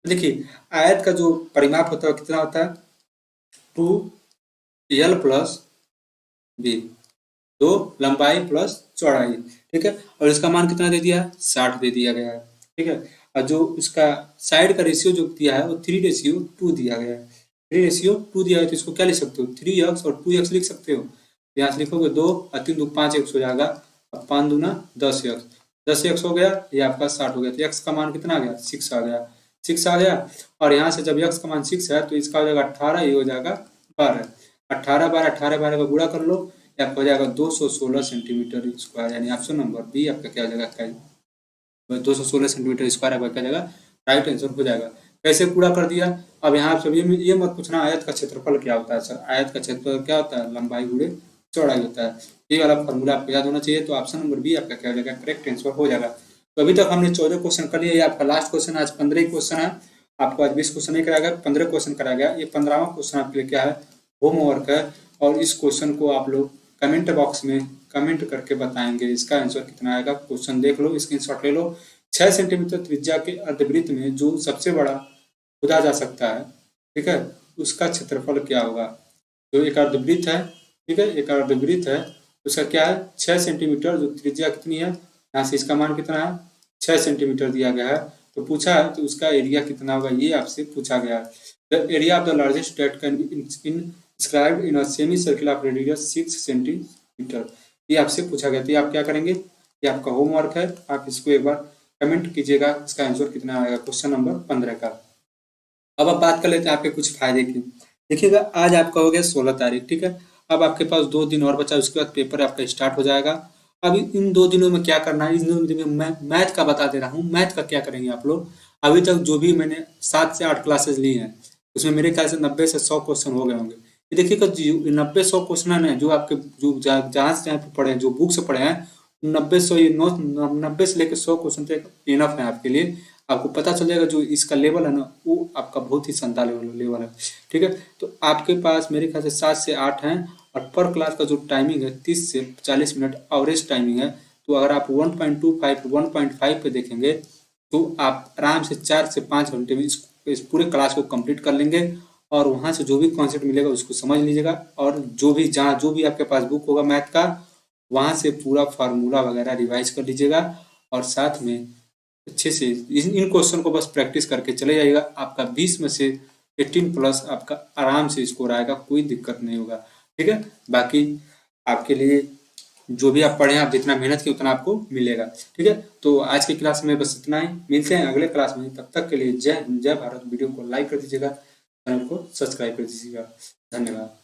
देखिए आयत का जो परिमाप होता है कितना होता है, 2l + b, 2 लंबाई प्लस चौड़ाई, ठीक है। और इसका मान कितना दे दिया है, 60 दे दिया गया है, ठीक है। और जो इसका साइड का रेशियो जो दिया है वो 3:2 दिया गया है, 3:2 दिया है, तो इसको क्या लिख सकते हो, 3x और 2x लिख सकते हो। यहाँ से लिखोगे 2 और 3 2 5 एक्स हो जाएगा। अब 5 दूना 10 एक्स, 10 एक्स हो गया, ये आपका 60 हो गया। तो एक्स का मान कितना आ गया? 6 आ गया, 6 आ गया। और यहाँ से जब एक्स का मान 6 है तो इसका हो जाएगा 18, ये हो जाएगा 12, 18 12, 18 12 का गुणा कर लो, ये आपका हो जाएगा 216 सेंटीमीटर स्क्वायर, यानी ऑप्शन नंबर बी आपका क्या हो जाएगा? 216 सेंटीमीटर स्क्वायर आपका क्या जाएगा? राइट आंसर हो जाएगा। कैसे पूरा कर दिया? अब यहाँ आप ये मत पूछना आयत का क्षेत्रफल क्या होता है। सर आयत का क्षेत्रफल क्या होता है? लंबाई गुणे चौड़ाई होता है। ये वाला फॉर्मूला आपको याद होना चाहिए। तो ऑप्शन नंबर बी आपका क्या हो जाएगा? करेक्ट आंसर हो जाएगा। तो अभी तक हमने 14 क्वेश्चन कर लिए, ये आपका लास्ट क्वेश्चन, आज 15 क्वेश्चन है। आपको आज 20 क्वेश्चन नहीं कराया गया, 15 क्वेश्चन कराया गया। ये 15वां क्वेश्चन आपके लिए क्या है? होमवर्क है। और इस क्वेश्चन को आप लोग कमेंट बॉक्स में कमेंट करके बताएंगे इसका आंसर कितना आएगा। क्वेश्चन देख लो, स्क्रीनशॉट ले लो। 6 सेंटीमीटर त्रिज्या के अर्धवृत्त में जो सबसे बड़ा खोदा जा सकता है, ठीक है, उसका क्षेत्रफल क्या होगा? जो एक अर्धवृत्त है, ठीक है, एक अर्धवृत्त है, उसका क्या है? 6 सेंटीमीटर, जो त्रिज्या कितनी है, यहाँ से इसका मान कितना है? 6 सेंटीमीटर दिया गया है। तो पूछा है तो उसका एरिया कितना होगा, ये आपसे पूछा गया है। The area of the largest that can be inscribed in a semi circle of radius 6 centimetre, ये आपसे पूछा गया। तो ये आप क्या करेंगे? ये आपका होमवर्क है, आप इसको एक बार कमेंट कीजिएगा, इसका आंसर कितना आएगा क्वेश्चन नंबर 15 का। अब आप बात कर लेते हैं आपके कुछ फायदे की। देखिएगा, आज आपका हो गया 16 तारीख, ठीक है। अब आपके पास 2 दिन और बचा, उसके बाद पेपर आपका स्टार्ट हो जाएगा। अब इन 2 दिनों में क्या करना है? इन 2 दिनों में मैं मैथ का बता दे रहा हूँ। मैथ का क्या करेंगे आप लोग? अभी तक जो भी मैंने 7 से 8 क्लासेस ली हैं, उसमें मेरे ख्याल से 90 से 100 क्वेश्चन हो गए होंगे। ये देखिएगा, 90-100 क्वेश्चन है जो आपके जो जहाँ से पे पढ़े हैं, जो बुक से पढ़े हैं, 90 से लेकर 100 क्वेश्चन तक इनफ है आपके लिए। आपको पता चल जाएगा जो इसका लेवल है ना, वो आपका बहुत ही शानदार लेवल है, ठीक है। तो आपके पास मेरे ख्याल से 7 से 8 हैं, और पर क्लास का जो टाइमिंग है 30 से 40 मिनट एवरेज टाइमिंग है। तो अगर आप 1.25 1.5 पे देखेंगे तो आप आराम से 4 से 5 घंटे में इस पूरे क्लास को कंप्लीट कर लेंगे। और वहाँ से जो भी कॉन्सेप्ट मिलेगा उसको समझ लीजिएगा, और जो भी आपके पास बुक होगा मैथ का, वहाँ से पूरा फार्मूला वगैरह रिवाइज कर लीजिएगा। और साथ में अच्छे से इन क्वेश्चन को बस प्रैक्टिस करके चले जाइएगा। आपका 20 में से 18 प्लस आपका आराम से स्कोर आएगा, कोई दिक्कत नहीं होगा, ठीक है। बाकी आपके लिए जो भी आप पढ़े आप जितना मेहनत की उतना आपको मिलेगा, ठीक है। तो आज की क्लास में बस इतना ही, मिलते हैं अगले क्लास में। तब तक के लिए जय हिंद, जय भारत। वीडियो को लाइक कर दीजिएगा, चैनल को सब्सक्राइब कर दीजिएगा। धन्यवाद।